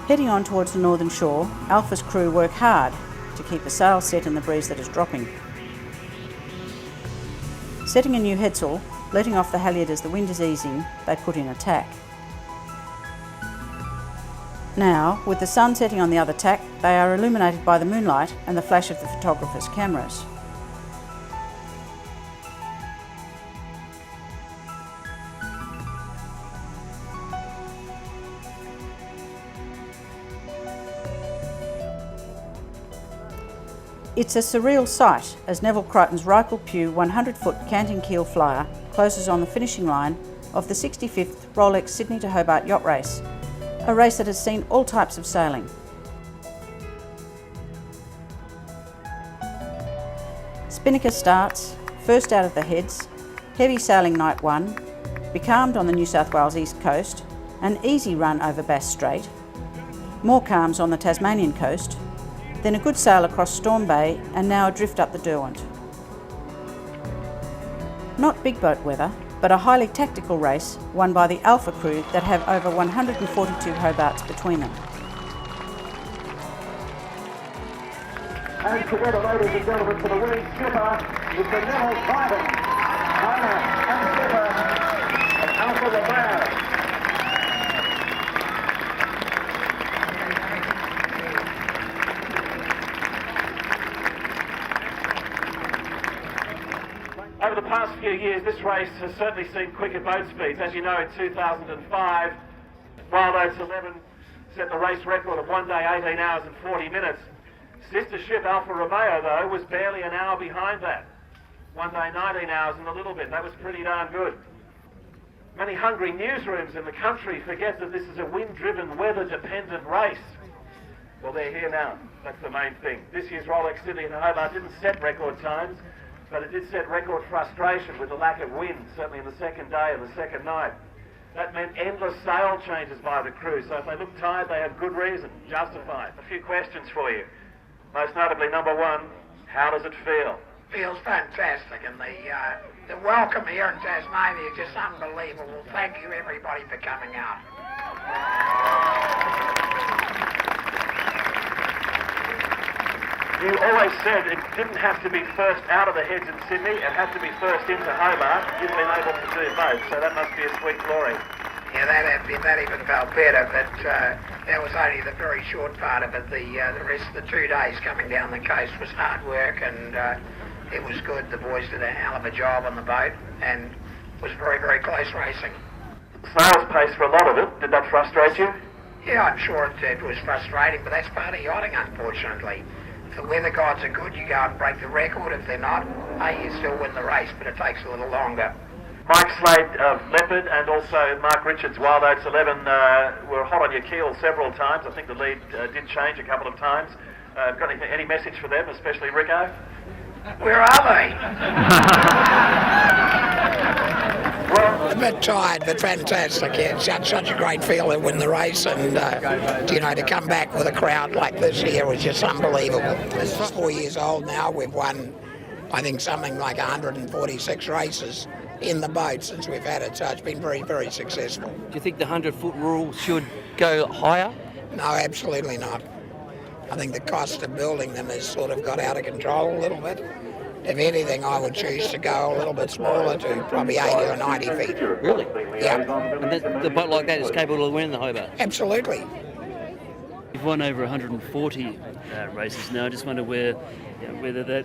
Heading on towards the northern shore, Alpha's crew work hard to keep the sail set in the breeze that is dropping. Setting a new headsail, letting off the halyard as the wind is easing, they put in a tack. Now, with the sun setting on the other tack, they are illuminated by the moonlight and the flash of the photographer's cameras. It's a surreal sight as Neville Crichton's Rycle Pew 100-foot canting keel flyer closes on the finishing line of the 65th Rolex Sydney to Hobart Yacht Race, a race that has seen all types of sailing. Spinnaker starts, first out of the heads, heavy sailing night 1, becalmed on the New South Wales east coast, an easy run over Bass Strait, more calms on the Tasmanian coast, then a good sail across Storm Bay and now a drift up the Derwent. Not big boat weather, but a highly tactical race won by the Alpha crew that have over 142 Hobarts between them. And together, ladies and gentlemen, for the winning skipper is the Neville Crichton, owner and skipper of Alpha Romeo. Over the past few years, this race has certainly seen quicker boat speeds. As you know, in 2005, Wild Oats 11 set the race record of 1 day, 18 hours and 40 minutes. Sister ship Alfa Romeo, though, was barely an hour behind that. 1 day, 19 hours and a little bit. That was pretty darn good. Many hungry newsrooms in the country forget that this is a wind-driven, weather-dependent race. Well, they're here now. That's the main thing. This year's Rolex Sydney to Hobart didn't set record times, but it did set record frustration with the lack of wind, certainly in the second day and the second night. That meant endless sail changes by the crew, so if they looked tired, they had good reason, justified. A few questions for you. Most notably, number one, how does it feel? Feels fantastic, and the welcome here in Tasmania is just unbelievable. Thank you, everybody, for coming out. You always said it didn't have to be first out of the heads in Sydney, it had to be first into Hobart. You've been able to do both, so that must be a sweet glory. Yeah, that even felt better, but that was only the very short part of it. The rest of the 2 days coming down the coast was hard work, and it was good. The boys did a hell of a job on the boat, and it was very, very close racing. Snail's pace for a lot of it. Did that frustrate you? Yeah, I'm sure it was frustrating, but that's part of yachting, unfortunately. If the weather gods are good, you go and break the record. If they're not, hey, you still win the race, but it takes a little longer. Mike Slade of Leopard and also Mark Richards, Wild Oats 11, were hot on your keel several times. I think the lead did change a couple of times. Got any message for them, especially Rico? Where are they? Well, a bit tired, but fantastic. Yeah, it's such a great feeling to win the race, and to come back with a crowd like this here was just unbelievable. This is 4 years old now. We've won, I think, something like 146 races in the boat since we've had it, so it's been very, very successful. Do you think the 100-foot rule should go higher? No, absolutely not. I think the cost of building them has sort of got out of control a little bit. If anything, I would choose to go a little bit smaller to probably 80 or 90 feet. Really? Yeah. And the boat like that is capable of winning the Hobart? Absolutely. You've won over 140 races now. I just wonder whether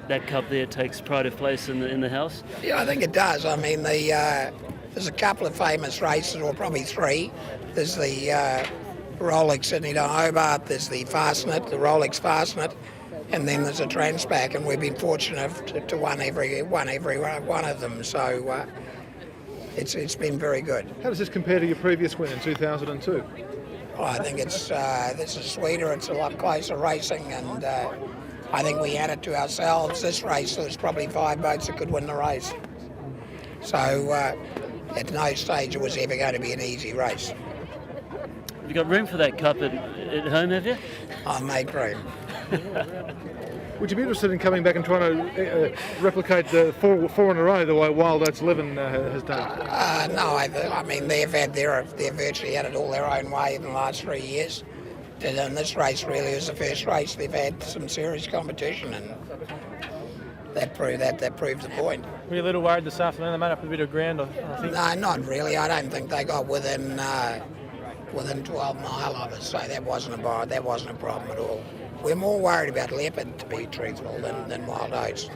that cup there takes pride of place in the house? Yeah, I think it does. I mean, there's a couple of famous races, or probably three. There's the Rolex Sydney to Hobart, there's the Fastnet, the Rolex Fastnet, and then there's a Transpac, and we've been fortunate to win every one of them. So it's been very good. How does this compare to your previous win in 2002? Well, I think this is sweeter. It's a lot closer racing, and I think we had it to ourselves. This race, there was probably 5 boats that could win the race. So at no stage it was ever going to be an easy race. Have you got room for that cup at home, have you? I make room. Would you be interested in coming back and trying to replicate the four in a row the way Wild Oats 11 has done? No, I mean they've virtually had it all their own way in the last 3 years, And this race really is the first race they've had some serious competition, and that proved the point. Were you a little worried this afternoon? They made up a bit of ground, I think. No, not really. I don't think they got within 12 mile of us, so that wasn't a problem at all. We're more worried about leopard, to be truthful, than wild oats.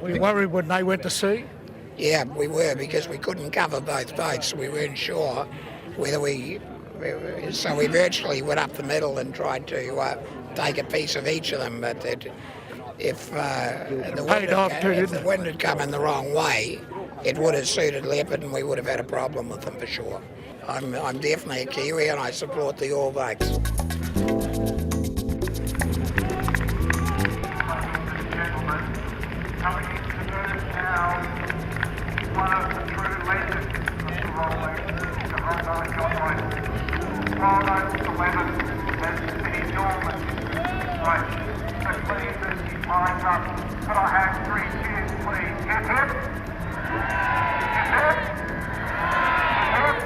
Were you worried when they went to sea? Yeah, we were, because we couldn't cover both boats. We weren't sure whether so we virtually went up the middle and tried to take a piece of each of them, but if the wind had come in the wrong way, it would have suited leopard and we would have had a problem with them for sure. I'm definitely a Kiwi and I support the All Blacks. One of the true legends of the Rolex, the Hobart Yacht Race. Well known to women as an enormous race. So please, as he lines up, could I have 3 cheers, please? Hip hip. Hip hip. Hip hip.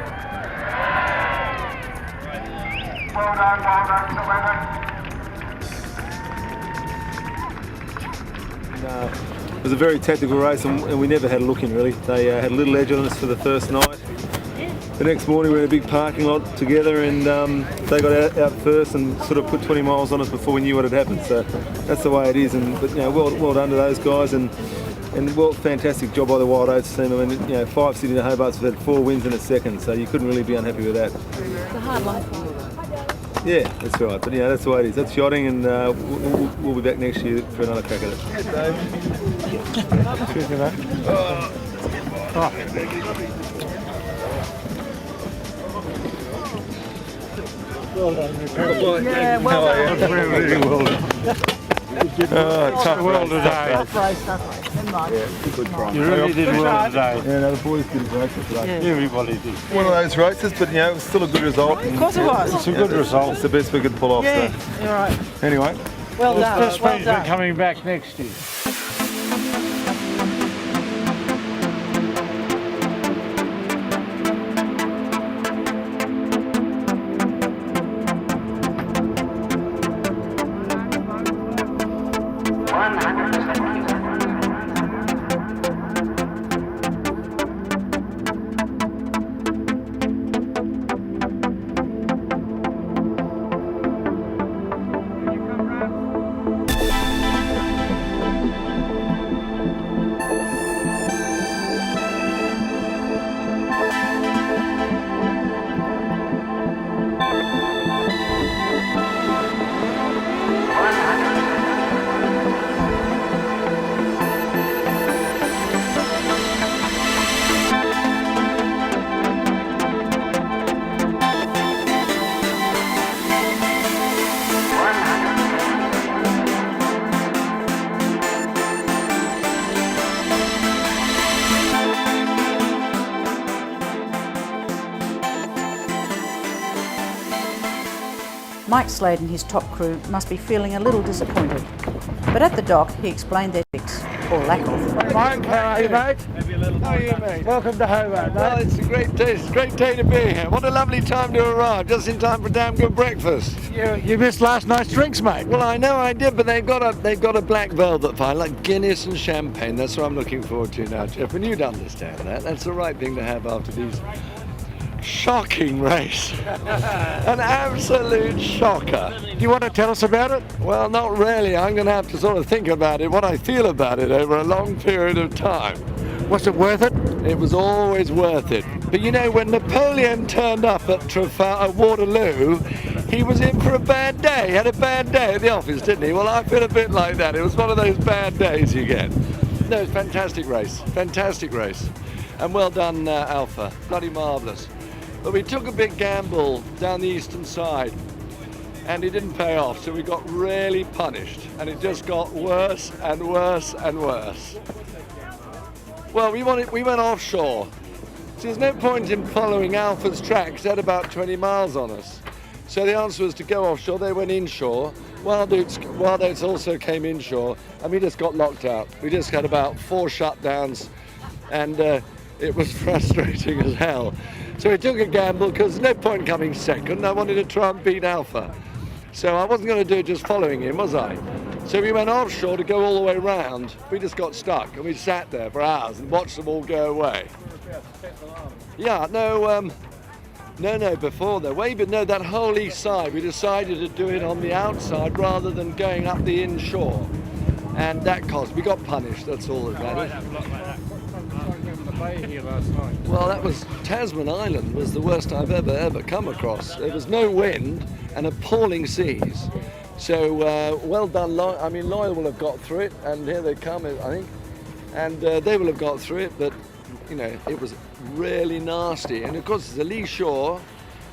Well done to women. It was a very tactical race, and we never had a look in really. They had a little edge on us for the first night. The next morning we were in a big parking lot together, and they got out first and sort of put 20 miles on us before we knew what had happened. So that's the way it is. But well done to those guys, and fantastic job by the Wild Oats team. I mean, 5 Sydney to Hobarts have had 4 wins in a second, so you couldn't really be unhappy with that. It's a hard life. Yeah, that's right. But that's the way it is. That's yachting, and we'll be back next year for another crack at it. Excuse me, mate. Well done. Yeah, well done. Really well done. Tough well today. Tough race. Never mind. Good try. You really did well today. Yeah, no, the boys did a great job today. Yeah. Everybody did. One of those races, but it was still a good result. Of course it was. It's a good result. It's the best we could pull off. Yeah, So. you're right. Anyway. Well done. This Well means done. we're coming back next year. Mike Slade and his top crew must be feeling a little disappointed. But at the dock, he explained their tricks, or lack of. Mike, how are you, mate? How are you, mate? Welcome to Hobart, mate. Well, it's a great day. It's a great day to be here. What a lovely time to arrive, just in time for a damn good breakfast. You missed last night's drinks, mate. Well, I know I did, but they've got a black velvet fine, like Guinness and champagne. That's what I'm looking forward to now, Jeff. And you'd understand that. That's the right thing to have after these shocking race. An absolute shocker. Do you want to tell us about it? Well, not really. I'm going to have to sort of think about it, what I feel about it over a long period of time. Was it worth it? It was always worth it. But you know, when Napoleon turned up at Waterloo, he was in for a bad day. He had a bad day at the office, didn't he? Well, I feel a bit like that. It was one of those bad days you get. No, it's a fantastic race. Fantastic race. And well done, Alpha. Bloody marvellous. But we took a big gamble down the eastern side, and it didn't pay off, so we got really punished, and it just got worse and worse and worse. Well, we went offshore. So there's no point in following Alpha's tracks. They had about 20 miles on us. So the answer was to go offshore. They went inshore. Wild Oats also came inshore, and we just got locked out. We just had about 4 shutdowns, and it was frustrating as hell. So we took a gamble because there's no point coming second. I wanted to try and beat Alpha. So I wasn't going to do it just following him, was I? So we went offshore to go all the way round. We just got stuck and we sat there for hours and watched them all go away. Yeah, no, before that. No, that whole east side, we decided to do it on the outside rather than going up the inshore. And that cost, we got punished, that's all that matters. Well, that was Tasman Island was the worst I've ever come across. There was no wind and appalling seas. So well done, I mean, Loyal will have got through it, and here they come, I think. And they will have got through it, but, you know, it was really nasty. And of course, it's a lee shore,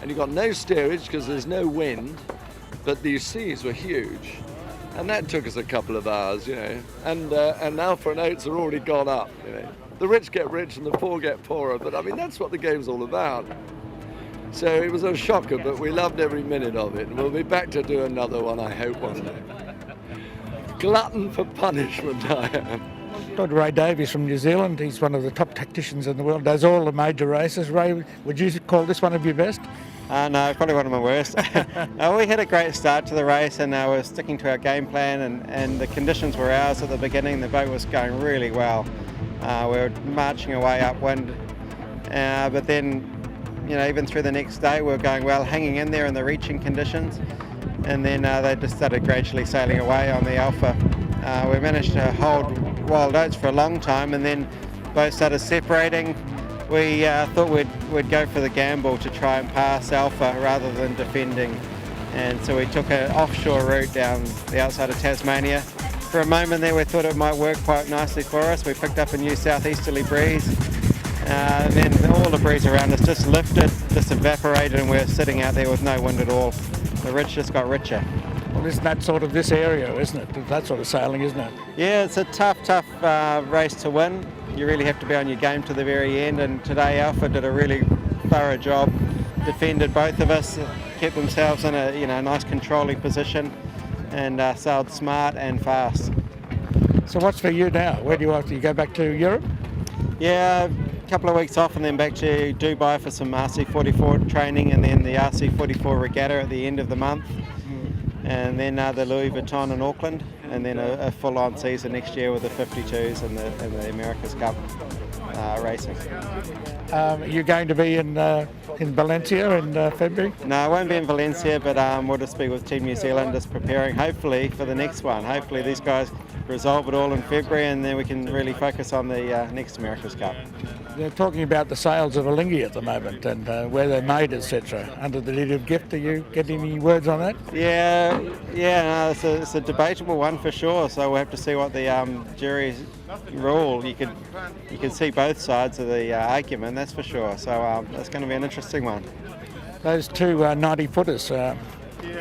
and you've got no steerage because there's no wind, but these seas were huge. And that took us a couple of hours, you know. And Alpha and Oates are already gone up, you know. The rich get rich and the poor get poorer, but I mean, that's what the game's all about. So it was a shocker, but we loved every minute of it. And we'll be back to do another one, I hope, one day. Glutton for punishment, I am. Dr. Ray Davies from New Zealand, he's one of the top tacticians in the world, does all the major races. Ray, would you call this one of your best? No, probably one of my worst. We had a great start to the race, and we were sticking to our game plan, and the conditions were ours at the beginning. The boat was going really well. We were marching away upwind, but then, you know, even through the next day we were going well, hanging in there in the reaching conditions, and then they just started gradually sailing away on the Alpha. We managed to hold Wild Oats for a long time, and then both started separating. We thought we'd go for the gamble to try and pass Alpha rather than defending, and so we took an offshore route down the outside of Tasmania. For a moment there we thought it might work quite nicely for us. We picked up a new southeasterly breeze, and then all the breeze around us just lifted, just evaporated, and we're sitting out there with no wind at all. The rich just got richer. Well, isn't that sort of this area, isn't it? That sort of sailing, isn't it? Yeah, it's a tough race to win. You really have to be on your game to the very end, and today Alpha did a really thorough job, defended both of us, kept themselves in a nice controlling position, and sailed smart and fast. So what's for you now? Where do you want to go back to Europe? Yeah, a couple of weeks off and then back to Dubai for some RC44 training, and then the RC44 regatta at the end of the month, and then the Louis Vuitton in Auckland, and then a full-on season next year with the 52s and the America's Cup racing. Are you going to be in Valencia in February? No, I won't be in Valencia, but we'll just be with Team New Zealand, just preparing hopefully for the next one. Hopefully these guys resolve it all in February, and then we can really focus on the next America's Cup. They're talking about the sales of Alinghi at the moment and where they're made, etc. Under the deed of gift, do you get any words on that? Yeah, no, it's a debatable one for sure. So we'll have to see what the juries rule. You can see both sides of the argument, that's for sure. So that's going to be an interesting one. Those two 90-footers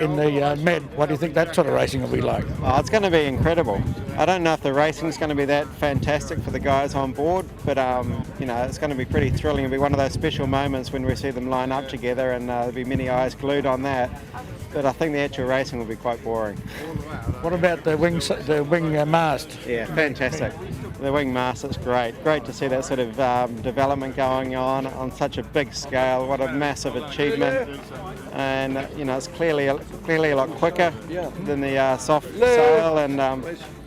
in the Med, what do you think that sort of racing will be like? Oh, it's going to be incredible. I don't know if the racing's going to be that fantastic for the guys on board, but it's going to be pretty thrilling. It'll be one of those special moments when we see them line up together, and there'll be many eyes glued on that. But I think the actual racing will be quite boring. What about the wing mast? Yeah, fantastic. The wing mast, it's great. Great to see that sort of development going on such a big scale. What a massive achievement. And it's clearly a lot quicker than the soft sail, and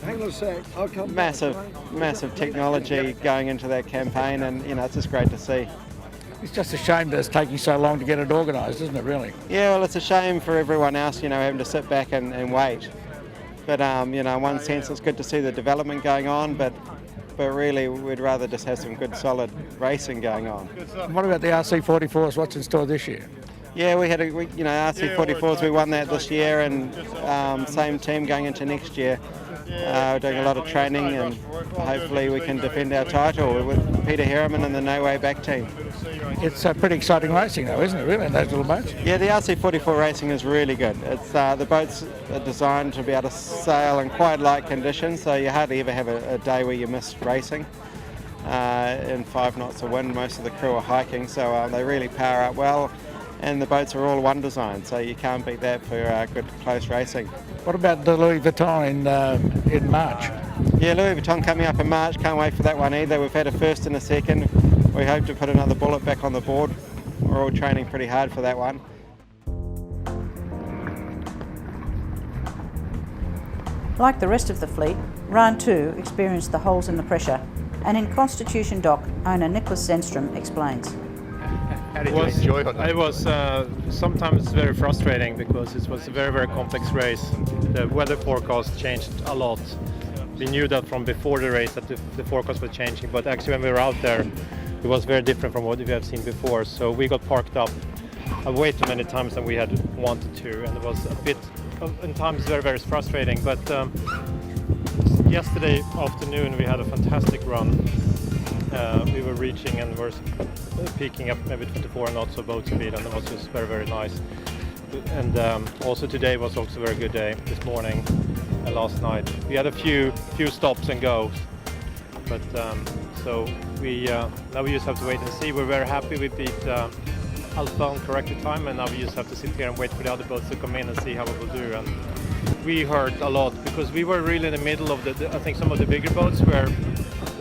hang on a sec, I'll come massive technology going into that campaign, and it's just great to see. It's just a shame that it's taking so long to get it organised, isn't it, really? Yeah, well, it's a shame for everyone else, having to sit back and wait. But, in one sense, it's good to see the development going on, but really we'd rather just have some good, solid racing going on. What about the RC44s? What's in store this year? Yeah, we had RC44s, we won that this year, and same team going into next year. We're doing a lot of training, and hopefully we can defend our title with Peter Harriman and the No Way Back team. It's pretty exciting racing though, isn't it, really, in those little boats? Yeah, the RC44 racing is really good. It's the boats are designed to be able to sail in quite light conditions, so you hardly ever have a day where you miss racing. In 5 knots of wind, most of the crew are hiking, so they really power up well. And the boats are all one design, so you can't beat that for good close racing. What about the Louis Vuitton in March? Yeah, Louis Vuitton coming up in March, can't wait for that one either. We've had a first and a second. We hope to put another bullet back on the board. We're all training pretty hard for that one. Like the rest of the fleet, Rhine 2 experienced the holes in the pressure, and in Constitution Dock, owner Nicholas Zenstrom explains. How did you enjoy it? It was sometimes very frustrating because it was a very, very complex race. The weather forecast changed a lot. We knew that from before the race that the forecast was changing, but actually when we were out there, it was very different from what we have seen before. So we got parked up way too many times than we had wanted to, and it was a bit, in times, very, very frustrating. But yesterday afternoon we had a fantastic run. We were reaching and were peaking up maybe 24 knots of boat speed, and it was just very, very nice. And also today was also a very good day, this morning and last night. We had a few stops and goes, but so we now we just have to wait and see. We're very happy we beat Alpha on corrected time, and now we just have to sit here and wait for the other boats to come in and see how we will do. And we heard a lot because we were really in the middle of I think some of the bigger boats where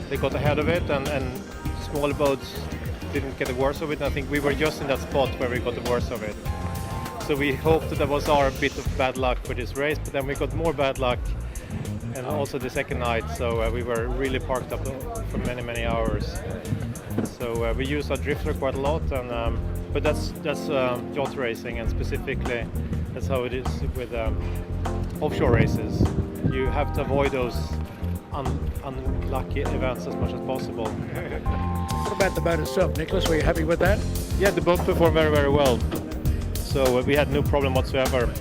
they got ahead of it, and smaller boats didn't get the worst of it. And I think we were just in that spot where we got the worst of it. So we hoped that was our bit of bad luck for this race, but then we got more bad luck, and also the second night. So we were really parked up for many, many hours. So we used our drifter quite a lot, and but that's yacht racing, and specifically that's how it is with offshore races. You have to avoid those unlucky events as much as possible. What about the boat itself, Nicholas? Were you happy with that? Yeah, the boat performed very, very well. So we had no problem whatsoever.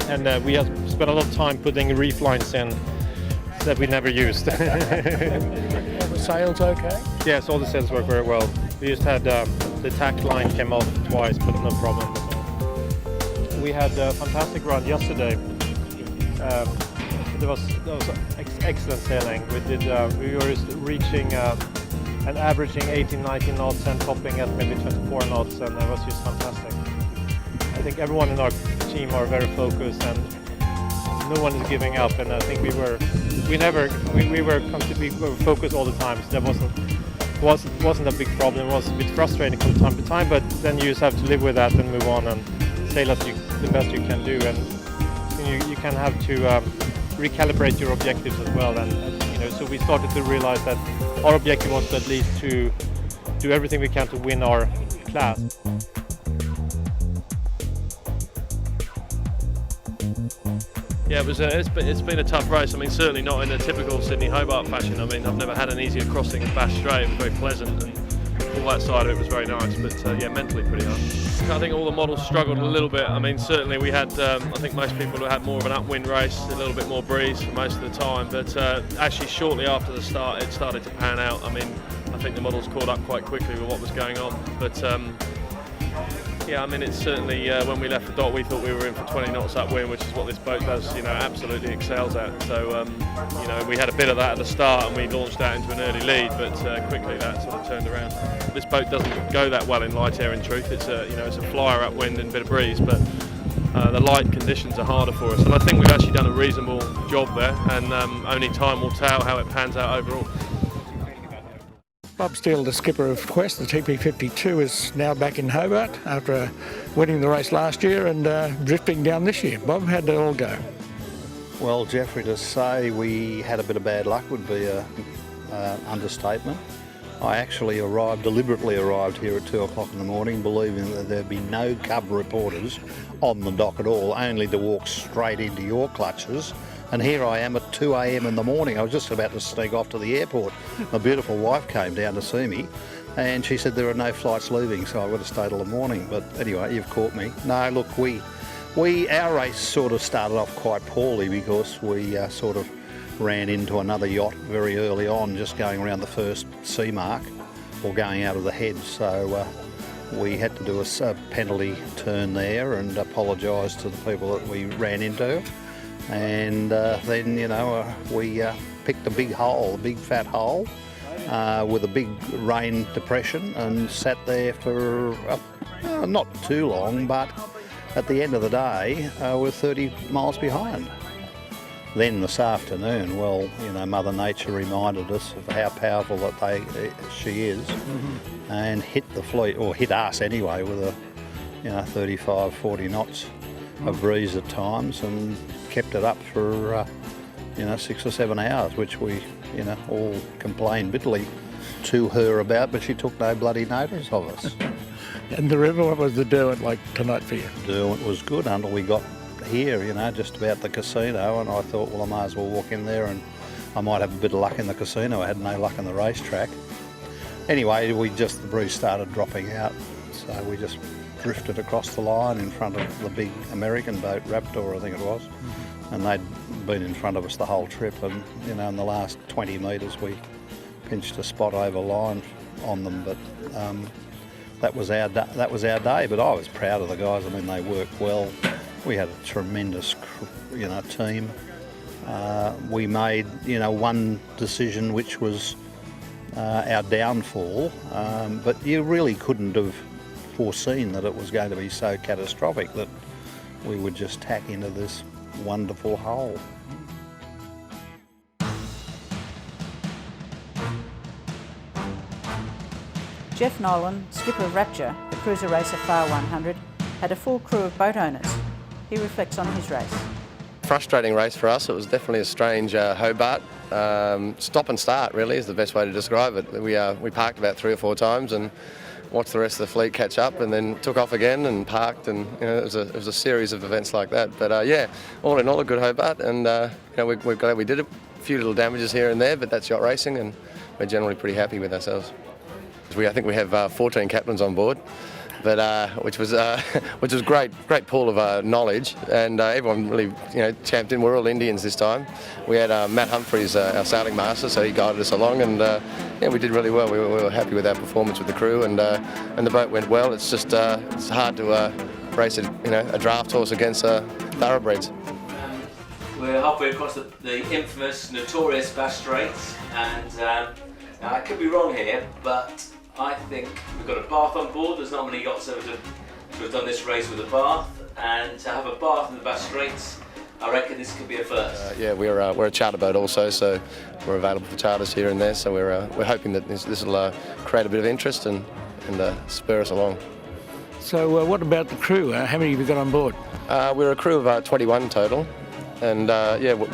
And we had spent a lot of time putting reef lines in that we never used. Were the sails okay? Yes, all the sails work very well. We just had the tack line came off twice, but no problem. We had a fantastic run yesterday. There was excellent sailing. We were reaching and averaging 18, 19 knots and topping at maybe 24 knots, and it was just fantastic. I think everyone in our team are very focused, and no one is giving up. And I think we were focused all the time. So that wasn't a big problem. It was a bit frustrating from time to time, but then you just have to live with that and move on and sail the best you can do. And you can have to recalibrate your objectives as well. And so we started to realize that our objective was at least to do everything we can to win our class. Yeah, it's been a tough race. I mean, certainly not in a typical Sydney Hobart fashion. I mean, I've never had an easier crossing of Bass Strait. It was very pleasant, and all that side of it was very nice. But yeah, mentally pretty hard. I think all the models struggled a little bit. I mean, certainly we had, I think most people had more of an upwind race, a little bit more breeze for most of the time. But actually, shortly after the start, it started to pan out. I mean, I think the models caught up quite quickly with what was going on. But yeah, I mean, it's certainly when we left the dock, we thought we were in for 20 knots upwind, which is what this boat does, absolutely excels at. So, we had a bit of that at the start, and we launched out into an early lead, but quickly that sort of turned around. This boat doesn't go that well in light air. In truth, it's a it's a flyer upwind and a bit of breeze, but the light conditions are harder for us. And I think we've actually done a reasonable job there, and only time will tell how it pans out overall. Bob Steele, the skipper of Quest, the TP52, is now back in Hobart after winning the race last year and drifting down this year. Bob, how'd it all go? Well, Jeffrey, to say we had a bit of bad luck would be an understatement. I actually deliberately arrived here at 2 o'clock in the morning, believing that there'd be no Cub reporters on the dock at all, only to walk straight into your clutches. And here I am at 2 a.m. in the morning. I was just about to sneak off to the airport. My beautiful wife came down to see me, and she said there are no flights leaving, so I would have stayed till the morning. But anyway, you've caught me. No, look, our race sort of started off quite poorly because we sort of ran into another yacht very early on, just going around the first sea mark or going out of the head. So we had to do a penalty turn there and apologise to the people that we ran into. And then, we picked a big hole, a big fat hole with a big rain depression, and sat there for not too long, but at the end of the day, we're 30 miles behind. Then this afternoon, Mother Nature reminded us of how powerful she is, and hit the fleet, or hit us anyway, with a 35, 40 knots of breeze at times, and kept it up for 6 or 7 hours, which we, all complained bitterly to her about, but she took no bloody notice of us. And the river, what was the Derwent like tonight for you? Derwent was good until we got here, just about the casino, and I thought, well, I might as well walk in there and I might have a bit of luck in the casino. I had no luck in the racetrack. Anyway, the breeze started dropping out, so we just drifted across the line in front of the big American boat, Raptor I think it was, and they'd been in front of us the whole trip, and in the last 20 metres we pinched a spot over line on them, but that was our day. But I was proud of the guys. I mean, they worked well. We had a tremendous team. We made one decision which was our downfall, but you really couldn't have foreseen that it was going to be so catastrophic that we would just tack into this wonderful hole. Jeff Nolan, skipper of Rapture, the cruiser racer Far 100, had a full crew of boat owners. He reflects on his race. Frustrating race for us. It was definitely a strange Hobart. Stop and start really is the best way to describe it. We parked about 3 or 4 times and watched the rest of the fleet catch up, and then took off again and parked, and it was a series of events like that. But all in all, a good Hobart, and we're glad we did it. A few little damages here and there, but that's yacht racing, and we're generally pretty happy with ourselves. I think we have 14 captains on board, but which was great pool of knowledge, and everyone really champed in. We're all Indians this time. We had Matt Humphreys, our sailing master, so he guided us along, and we did really well. We were happy with our performance with the crew, and the boat went well. It's just it's hard to race a draft horse against thoroughbreds. We're halfway across the infamous, notorious Bass Straits, and now I could be wrong here, but I think we've got a bath on board. There's not many yachts ever to have done this race with a bath, and to have a bath in the Bass Straits, I reckon this could be a first. We're a charter boat also, so we're available for charters here and there. So we're hoping that this will create a bit of interest and spur us along. So what about the crew? How many have you got on board? We're a crew of 21 total, and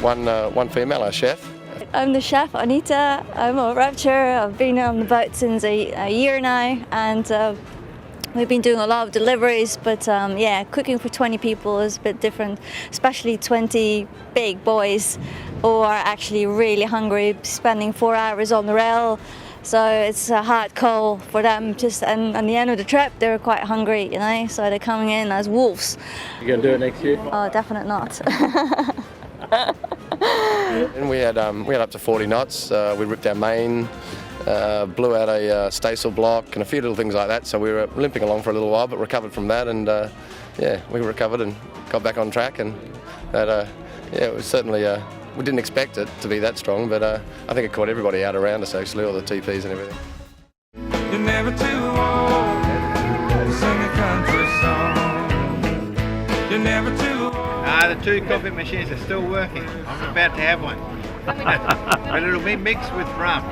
one female, our chef. I'm the chef, Anita. I'm at Rapture. I've been on the boat since a year now, and we've been doing a lot of deliveries, but cooking for 20 people is a bit different, especially 20 big boys who are actually really hungry, spending 4 hours on the rail. So it's a hard call for them. And at the end of the trip, they were quite hungry, so they're coming in as wolves. You gonna do it next year? Oh, definitely not. And we had up to 40 knots. We ripped our main, blew out a staysail block and a few little things like that. So we were limping along for a little while, but recovered from that. And we recovered and got back on track. And that, it was certainly we didn't expect it to be that strong, but I think it caught everybody out around us actually, all the TPs and everything. You're never too old to sing a country song. You're never too old. The 2 coffee machines are still working. I'm about to have one. But it'll be mixed with rum.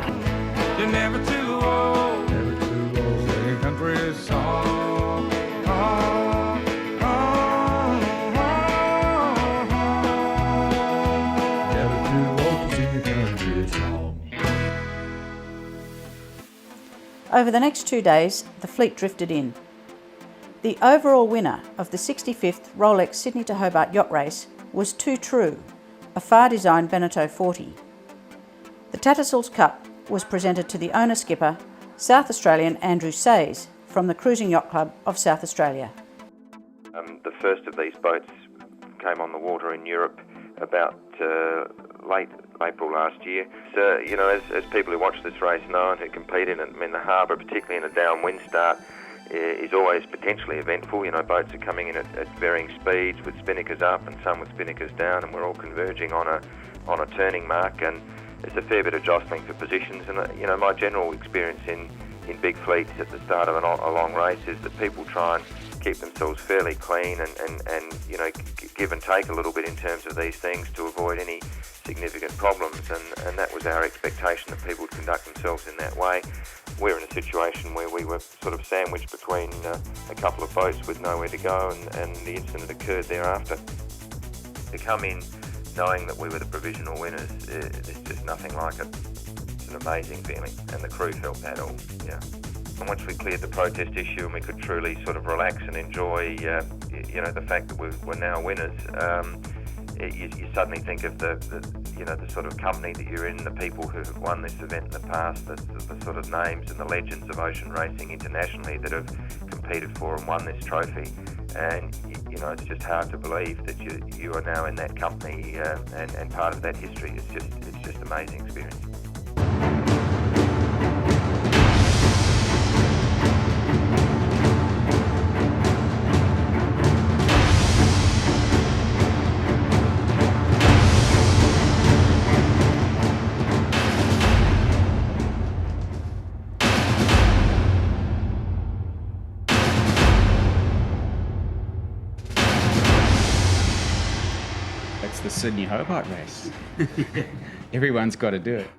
You're never too old. Never too old to sing a country song. Never too old to sing a country song. Over the next 2 days, the fleet drifted in. The overall winner of the 65th Rolex Sydney to Hobart Yacht Race was Too True, a Far-designed Beneteau 40. The Tattersalls Cup was presented to the owner-skipper, South Australian Andrew Says, from the Cruising Yacht Club of South Australia. The first of these boats came on the water in Europe about late April last year. So, as people who watch this race know and who compete in it, the harbour, particularly in a downwind start, is always potentially eventful. Boats are coming in at varying speeds with spinnakers up and some with spinnakers down, and we're all converging on a turning mark, and there's a fair bit of jostling for positions. And my general experience in big fleets at the start of a long race is that people try and keep themselves fairly clean and give and take a little bit in terms of these things to avoid any significant problems, and that was our expectation, that people would conduct themselves in that way. We're in a situation where we were sort of sandwiched between a couple of boats with nowhere to go, and the incident occurred thereafter. To come in knowing that we were the provisional winners, there's just nothing like it. It's an amazing feeling, and the crew felt that all, yeah. And once we cleared the protest issue and we could truly sort of relax and enjoy, the fact that we're now winners, you suddenly think of the sort of company that you're in, the people who have won this event in the past, the sort of names and the legends of ocean racing internationally that have competed for and won this trophy. And it's just hard to believe that you are now in that company and part of that history. It's just an amazing experience. It's the Sydney Hobart race. Everyone's got to do it.